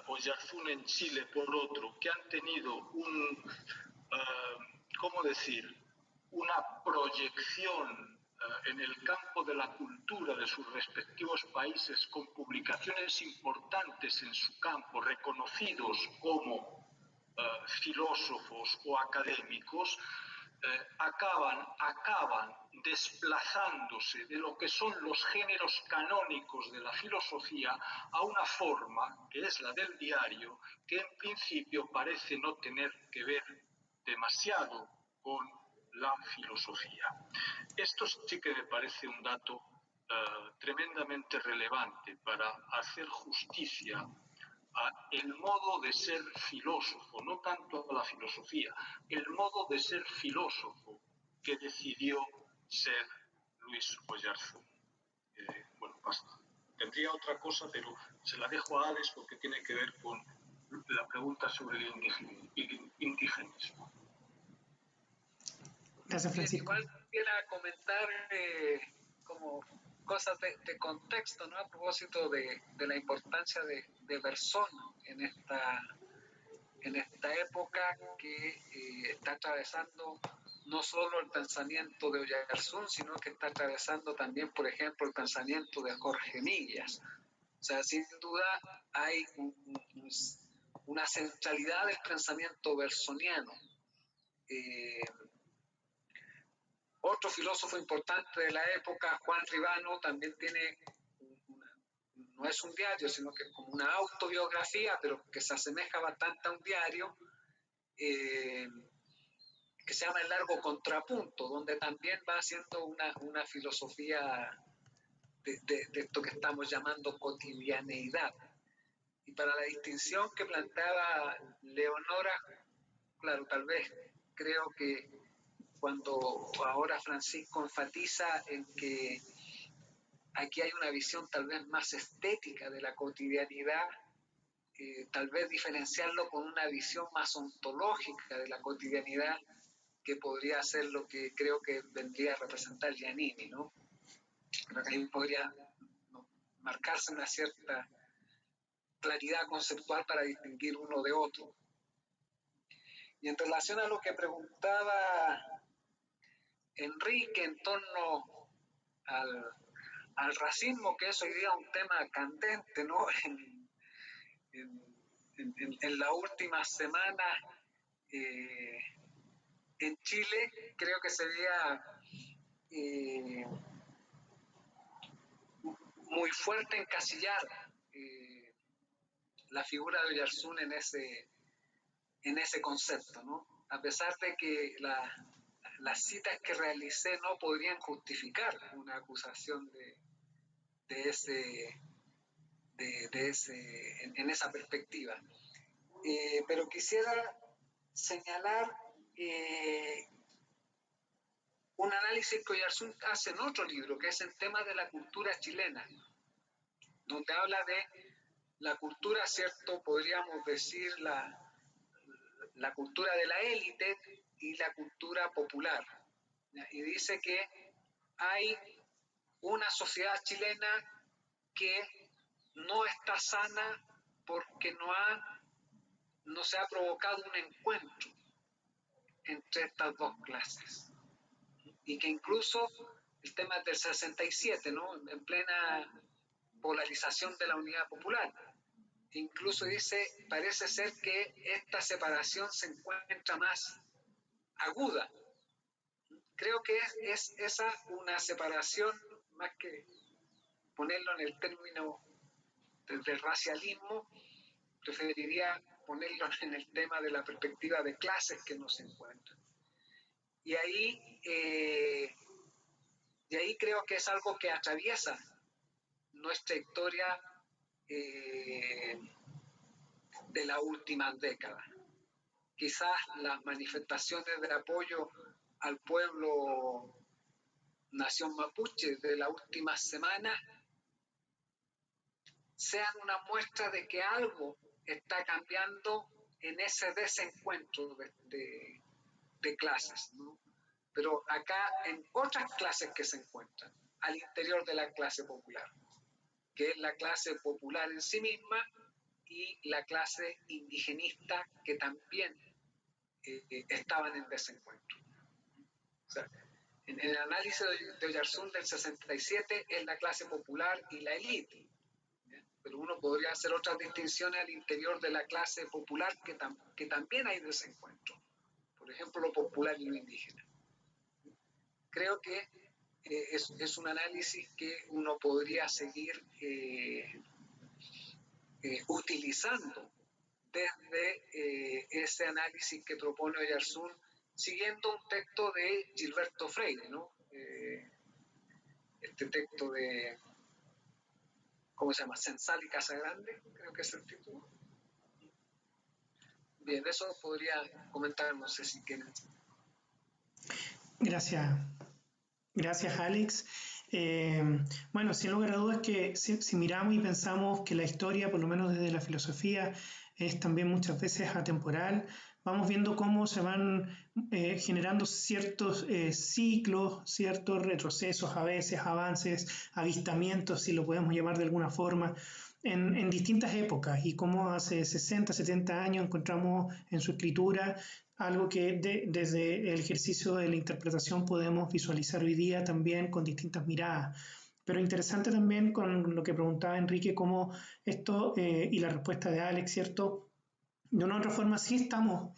Oyarzún en Chile por otro, que han tenido ¿cómo decir?, una proyección en el campo de la cultura de sus respectivos países con publicaciones importantes en su campo, reconocidos como filósofos o académicos, acaban desplazándose de lo que son los géneros canónicos de la filosofía a una forma, que es la del diario, que en principio parece no tener que ver demasiado con la filosofía. Esto sí que me parece un dato tremendamente relevante para hacer justicia a el modo de ser filósofo, no tanto a la filosofía, el modo de ser filósofo que decidió ser Luis Oyarzún. Bueno, basta. Tendría otra cosa, pero se la dejo a Alex porque tiene que ver con la pregunta sobre el indigenismo. Gracias, Francisco. Igual quisiera comentar como cosas de contexto, ¿no? A propósito de la importancia de Bersón en esta época que está atravesando no solo el pensamiento de Oyarzún, sino que está atravesando también, por ejemplo, el pensamiento de Jorge Millas. O sea, sin duda hay una centralidad del pensamiento bersoniano. Otro filósofo importante de la época, Juan Ribano, también tiene, no es un diario, sino que es como una autobiografía, pero que se asemeja bastante a un diario, que se llama El Largo Contrapunto, donde también va haciendo una filosofía de esto que estamos llamando cotidianeidad. Y para la distinción que planteaba Leonora, claro, tal vez creo que cuando ahora Francisco enfatiza en que aquí hay una visión tal vez más estética de la cotidianidad, tal vez diferenciarlo con una visión más ontológica de la cotidianidad, que podría ser lo que creo que vendría a representar Giannini, ¿no? Creo que ahí podría marcarse una cierta claridad conceptual para distinguir uno de otro. Y en relación a lo que preguntaba Enrique en torno al racismo, que es hoy día un tema candente, ¿no? En las últimas semanas en Chile creo que sería muy fuerte encasillar la figura de Oyarzún en ese concepto, ¿no? A pesar de que las citas que realicé no podrían justificar una acusación en esa perspectiva. Pero quisiera señalar un análisis que Oyarzún hace en otro libro, que es el tema de la cultura chilena, donde habla de la cultura, ¿cierto? Podríamos decir la cultura de la élite y la cultura popular. Y dice que hay una sociedad chilena que no está sana porque no se ha provocado un encuentro entre estas dos clases. Y que incluso el tema del 67, ¿no? En plena polarización de la unidad popular. Incluso dice, parece ser que esta separación se encuentra más aguda. Creo que es esa una separación, más que ponerlo en el término del racialismo, preferiría ponerlo en el tema de la perspectiva de clases que no se encuentran. Y ahí creo que es algo que atraviesa nuestra historia de las últimas décadas. Quizás las manifestaciones de apoyo al pueblo nación mapuche de las últimas semanas sean una muestra de que algo está cambiando en ese desencuentro de clases, ¿no? Pero acá en otras clases que se encuentran al interior de la clase popular, que es la clase popular en sí misma y la clase indigenista, que también estaban en desencuentro. O sea, en el análisis de Oyarzún del 67 es la clase popular y la élite, pero uno podría hacer otras distinciones al interior de la clase popular que también hay desencuentro, por ejemplo lo popular y lo indígena. Creo que es un análisis que uno podría seguir utilizando desde ese análisis que propone Oyarzún, siguiendo un texto de Gilberto Freire, ¿no? Este texto de, ¿cómo se llama? Censal y Casagrande, creo que es el título. Bien, eso podría comentar, no sé si quieren. Gracias Alex. Bueno, sin lugar a dudas que si miramos y pensamos que la historia, por lo menos desde la filosofía, es también muchas veces atemporal, vamos viendo cómo se van generando ciertos ciclos, ciertos retrocesos, a veces avances, avistamientos, si lo podemos llamar de alguna forma, en distintas épocas, y cómo hace 60, 70 años encontramos en su escritura algo que desde el ejercicio de la interpretación podemos visualizar hoy día también con distintas miradas. Pero interesante también con lo que preguntaba Enrique, cómo esto y la respuesta de Alex, ¿cierto? De una u otra forma sí estamos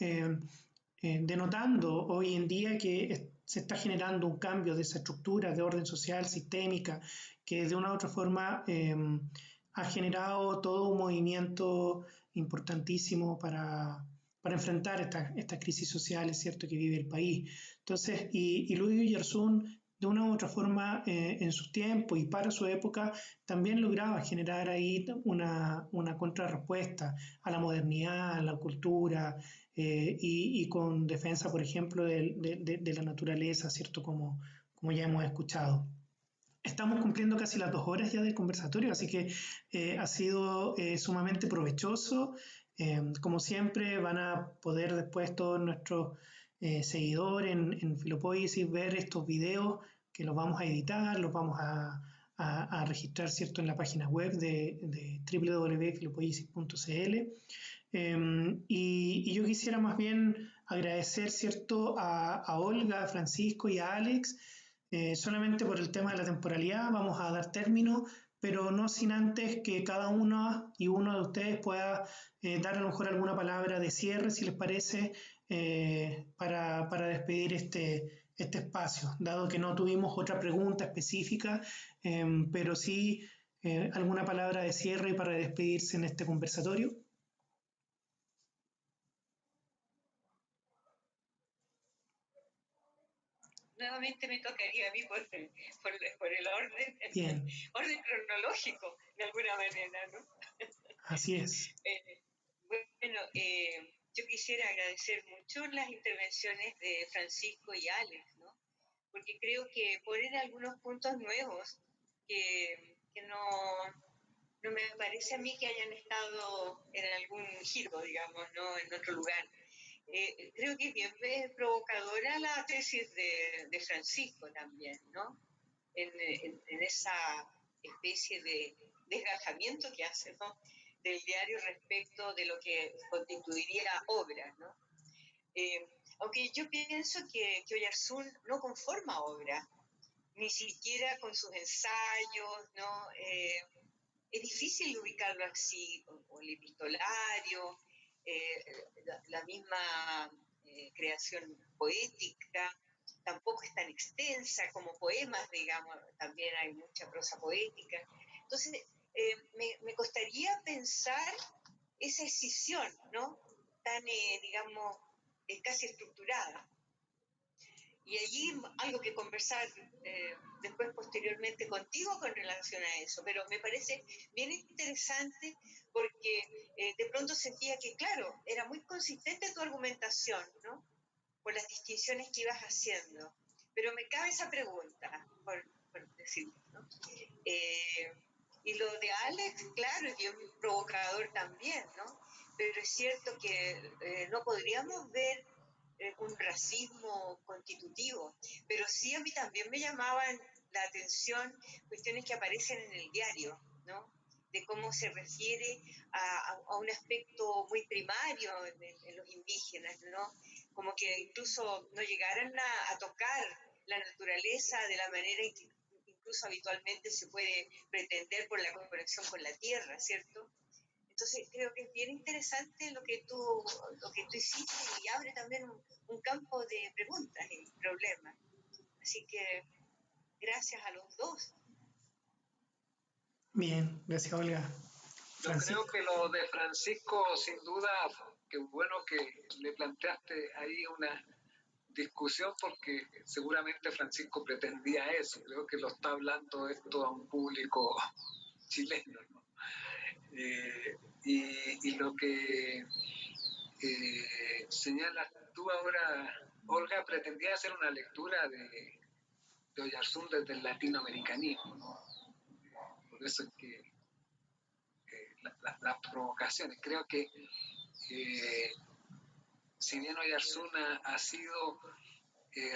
denotando hoy en día que se está generando un cambio de esa estructura de orden social, sistémica, que de una u otra forma ha generado todo un movimiento importantísimo para enfrentar estas crisis sociales, ¿cierto?, que vive el país. Entonces, y Luis Oyarzún, de una u otra forma, en su tiempo y para su época, también lograba generar ahí una contrarrespuesta a la modernidad, a la cultura, y con defensa, por ejemplo, de la naturaleza, ¿cierto? Como ya hemos escuchado. Estamos cumpliendo casi las 2 horas ya del conversatorio, así que ha sido sumamente provechoso. Como siempre, van a poder después todos nuestros seguidores en Filopoiesis ver estos videos que los vamos a editar, los vamos a registrar, ¿cierto? En la página web de www.filopoiesis.cl. Y yo quisiera más bien agradecer, ¿cierto? A Olga, a Francisco y a Alex. Solamente por el tema de la temporalidad vamos a dar término, pero no sin antes que cada uno y uno de ustedes pueda dar a lo mejor alguna palabra de cierre, si les parece, para despedir este espacio, dado que no tuvimos otra pregunta específica, pero sí alguna palabra de cierre para despedirse en este conversatorio. Nuevamente me tocaría a mí por el orden, Bien. orden cronológico, de alguna manera, ¿no? Así es. Bueno, yo quisiera agradecer mucho las intervenciones de Francisco y Alex, ¿no? Porque creo que ponen algunos puntos nuevos que no me parece a mí que hayan estado en algún giro, digamos, ¿no? En otro lugar. Creo que es bien provocadora la tesis de Francisco también, ¿no? En esa especie de desgajamiento que hace, ¿no? Del diario respecto de lo que constituiría obra, ¿no? Aunque yo pienso que Oyarzún no conforma obra, ni siquiera con sus ensayos, ¿no? Es difícil ubicarlo así, o el epistolario, la misma creación poética, tampoco es tan extensa como poemas, digamos, también hay mucha prosa poética. Entonces, me costaría pensar esa escisión, ¿no? Tan, digamos, casi estructurada. Y allí algo que conversar después posteriormente contigo con relación a eso, pero me parece bien interesante porque de pronto sentía que, claro, era muy consistente tu argumentación, ¿no? Por las distinciones que ibas haciendo. Pero me cabe esa pregunta, por decirlo, ¿no? Y lo de Alex, claro, es bien provocador también, ¿no? Pero es cierto que no podríamos ver un racismo constitutivo, pero sí a mí también me llamaban la atención cuestiones que aparecen en el diario, ¿no? De cómo se refiere a un aspecto muy primario en los indígenas, ¿no? Como que incluso no llegaran a tocar la naturaleza de la manera en que incluso habitualmente se puede pretender por la conexión con la tierra, ¿cierto? Entonces creo que es bien interesante lo que tú hiciste y abre también un campo de preguntas y problemas. Así que gracias a los dos. Bien, gracias Olga. Yo creo que lo de Francisco, sin duda, qué bueno que le planteaste ahí una discusión, porque seguramente Francisco pretendía eso. Creo que lo está hablando esto a un público chileno, ¿no? Y lo que señalas tú ahora, Olga, pretendía hacer una lectura de Oyarzún desde el latinoamericanismo, ¿no? Por eso es que las provocaciones. Creo que si bien Oyarzún ha sido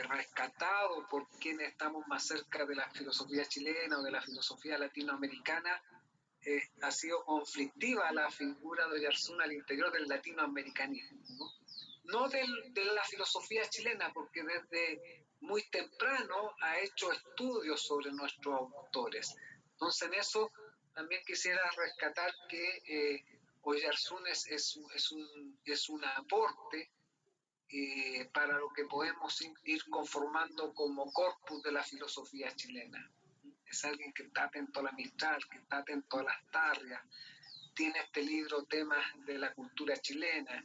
rescatado por quienes estamos más cerca de la filosofía chilena o de la filosofía latinoamericana, ha sido conflictiva la figura de Oyarzún al interior del latinoamericanismo, no de la filosofía chilena, porque desde muy temprano ha hecho estudios sobre nuestros autores. Entonces en eso también quisiera rescatar que Oyarzún es un aporte para lo que podemos ir conformando como corpus de la filosofía chilena. Es alguien que está atento a la Mistral, que está atento a las tarrias, tiene este libro Temas de la cultura chilena.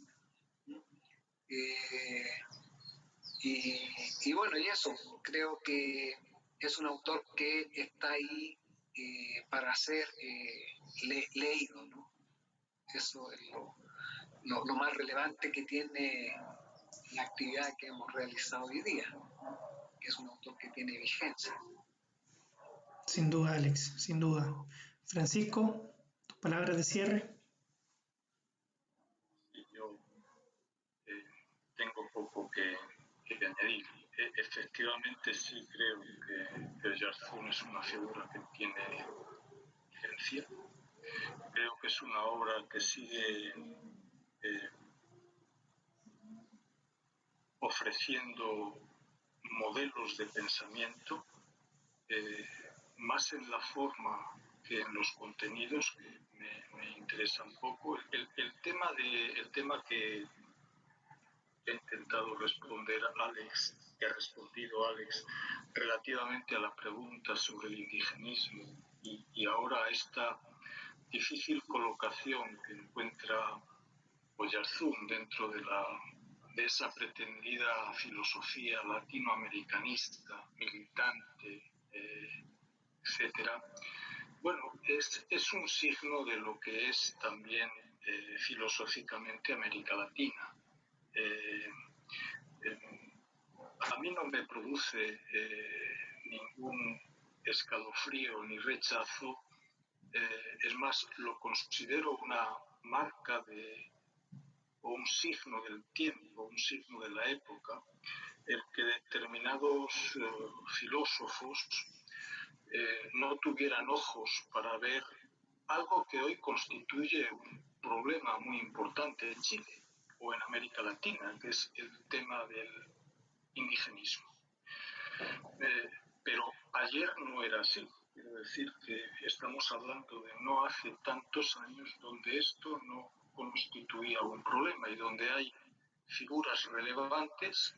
Y bueno, y eso, creo que es un autor que está ahí para ser leído, ¿no? Eso es lo más relevante que tiene la actividad que hemos realizado hoy día, que es un autor que tiene vigencia. Sin duda, Alex, sin duda. Francisco, tus palabras de cierre. Yo tengo poco que añadir. Efectivamente, sí creo que Oyarzún es una figura que tiene vigencia. Creo que es una obra que sigue ofreciendo modelos de pensamiento, más en la forma que en los contenidos, que me interesa un poco. El tema que ha intentado responder Alex, que ha respondido Alex, relativamente a la pregunta sobre el indigenismo y ahora esta difícil colocación que encuentra Oyarzún dentro de esa pretendida filosofía latinoamericanista, militante, etcétera. Bueno, es un signo de lo que es también filosóficamente América Latina. A mí no me produce ningún escalofrío ni rechazo, es más, lo considero una marca o un signo del tiempo, un signo de la época, el que determinados filósofos no tuvieran ojos para ver algo que hoy constituye un problema muy importante en Chile o en América Latina, que es el tema del indigenismo. Pero ayer no era así. Quiero decir que estamos hablando de no hace tantos años donde esto no constituía un problema y donde hay figuras relevantes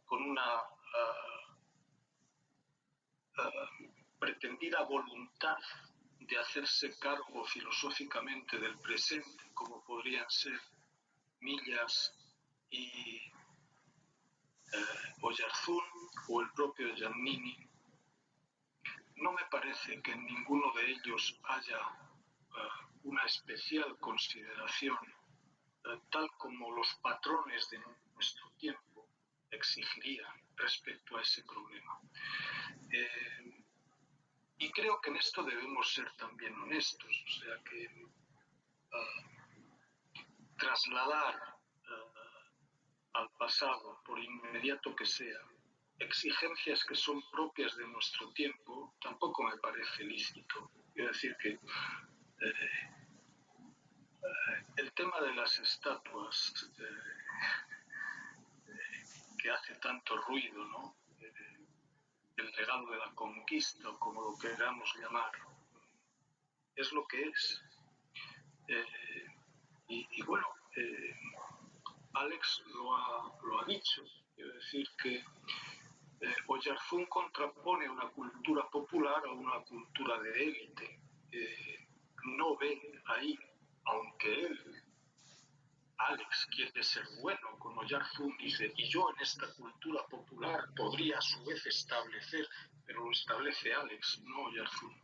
con una pretendida voluntad de hacerse cargo filosóficamente del presente, como podrían ser Millas y Oyarzún o el propio Giannini. No me parece que en ninguno de ellos haya una especial consideración, tal como los patrones de nuestro tiempo exigirían respecto a ese problema. Y creo que en esto debemos ser también honestos, o sea que trasladar al pasado, por inmediato que sea, exigencias que son propias de nuestro tiempo, tampoco me parece lícito. Quiero decir que el tema de las estatuas que hace tanto ruido, ¿no? El legado de la conquista, o como lo queramos llamar, es lo que es. Y bueno, Alex lo ha dicho. Quiero decir que Oyarzún contrapone una cultura popular a una cultura de élite. No ve ahí, aunque él, Alex, quiere ser bueno, como Oyarzún dice, y yo en esta cultura popular podría a su vez establecer, pero lo establece Alex, no Oyarzún.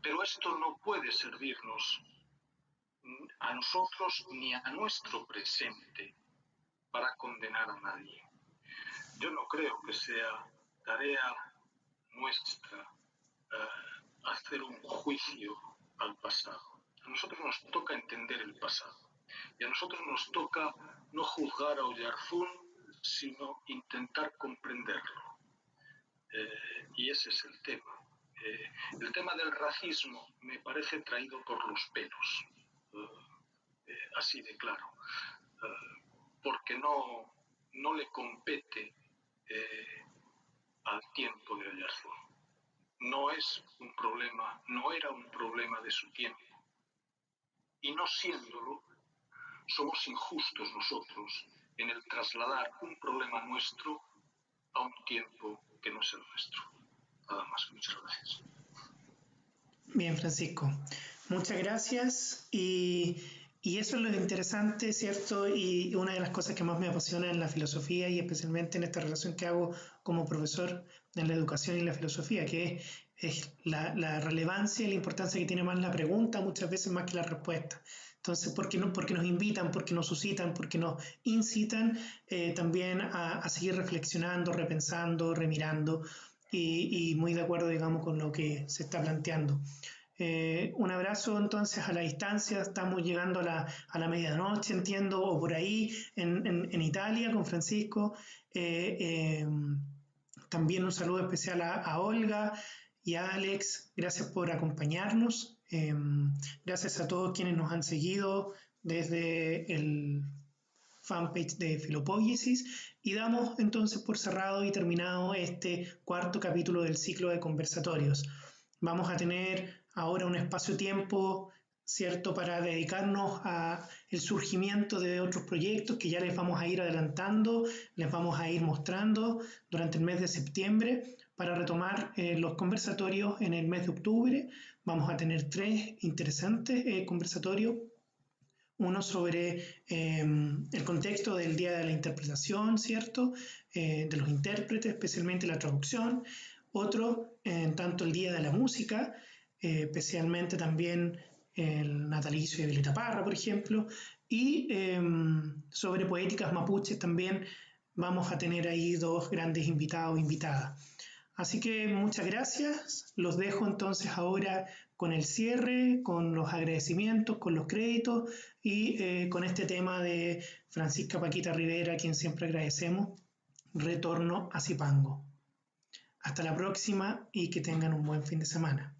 Pero esto no puede servirnos a nosotros ni a nuestro presente para condenar a nadie. Yo no creo que sea tarea nuestra hacer un juicio al pasado. A nosotros nos toca entender el pasado. Y a nosotros nos toca no juzgar a Oyarzún, sino intentar comprenderlo. Y ese es el tema. El tema del racismo me parece traído por los pelos, así de claro, porque no le compete al tiempo de Oyarzún. No es un problema, no era un problema de su tiempo. Y no siéndolo, somos injustos nosotros en el trasladar un problema nuestro a un tiempo que no es el nuestro. Nada más, muchas gracias. Bien, Francisco, muchas gracias y eso es lo interesante, ¿cierto? Y una de las cosas que más me apasiona en la filosofía y especialmente en esta relación que hago como profesor en la educación y la filosofía, que es es la relevancia y la importancia que tiene más la pregunta muchas veces más que la respuesta. Entonces, porque nos invitan, porque nos suscitan, porque nos incitan también a seguir reflexionando, repensando, remirando y muy de acuerdo, digamos, con lo que se está planteando. Un abrazo entonces a la distancia, estamos llegando a la medianoche, entiendo, o por ahí en Italia con Francisco. También un saludo especial a Olga y a Alex, gracias por acompañarnos. Gracias a todos quienes nos han seguido desde el fanpage de Filopóiesis y damos entonces por cerrado y terminado este cuarto capítulo del ciclo de conversatorios. Vamos a tener ahora un espacio-tiempo, ¿cierto?, para dedicarnos a el surgimiento de otros proyectos que ya les vamos a ir adelantando, les vamos a ir mostrando durante el mes de septiembre para retomar los conversatorios en el mes de octubre. Vamos a tener 3 interesantes conversatorios. Uno sobre el contexto del Día de la Interpretación, ¿cierto?, de los intérpretes, especialmente la traducción. Otro, tanto el Día de la Música, especialmente también el natalicio de Violeta Parra, por ejemplo, y sobre poéticas mapuches también vamos a tener ahí 2 grandes invitados o invitadas. Así que muchas gracias, los dejo entonces ahora con el cierre, con los agradecimientos, con los créditos y con este tema de Francisca Paquita Rivera, a quien siempre agradecemos, Retorno a Zipango. Hasta la próxima y que tengan un buen fin de semana.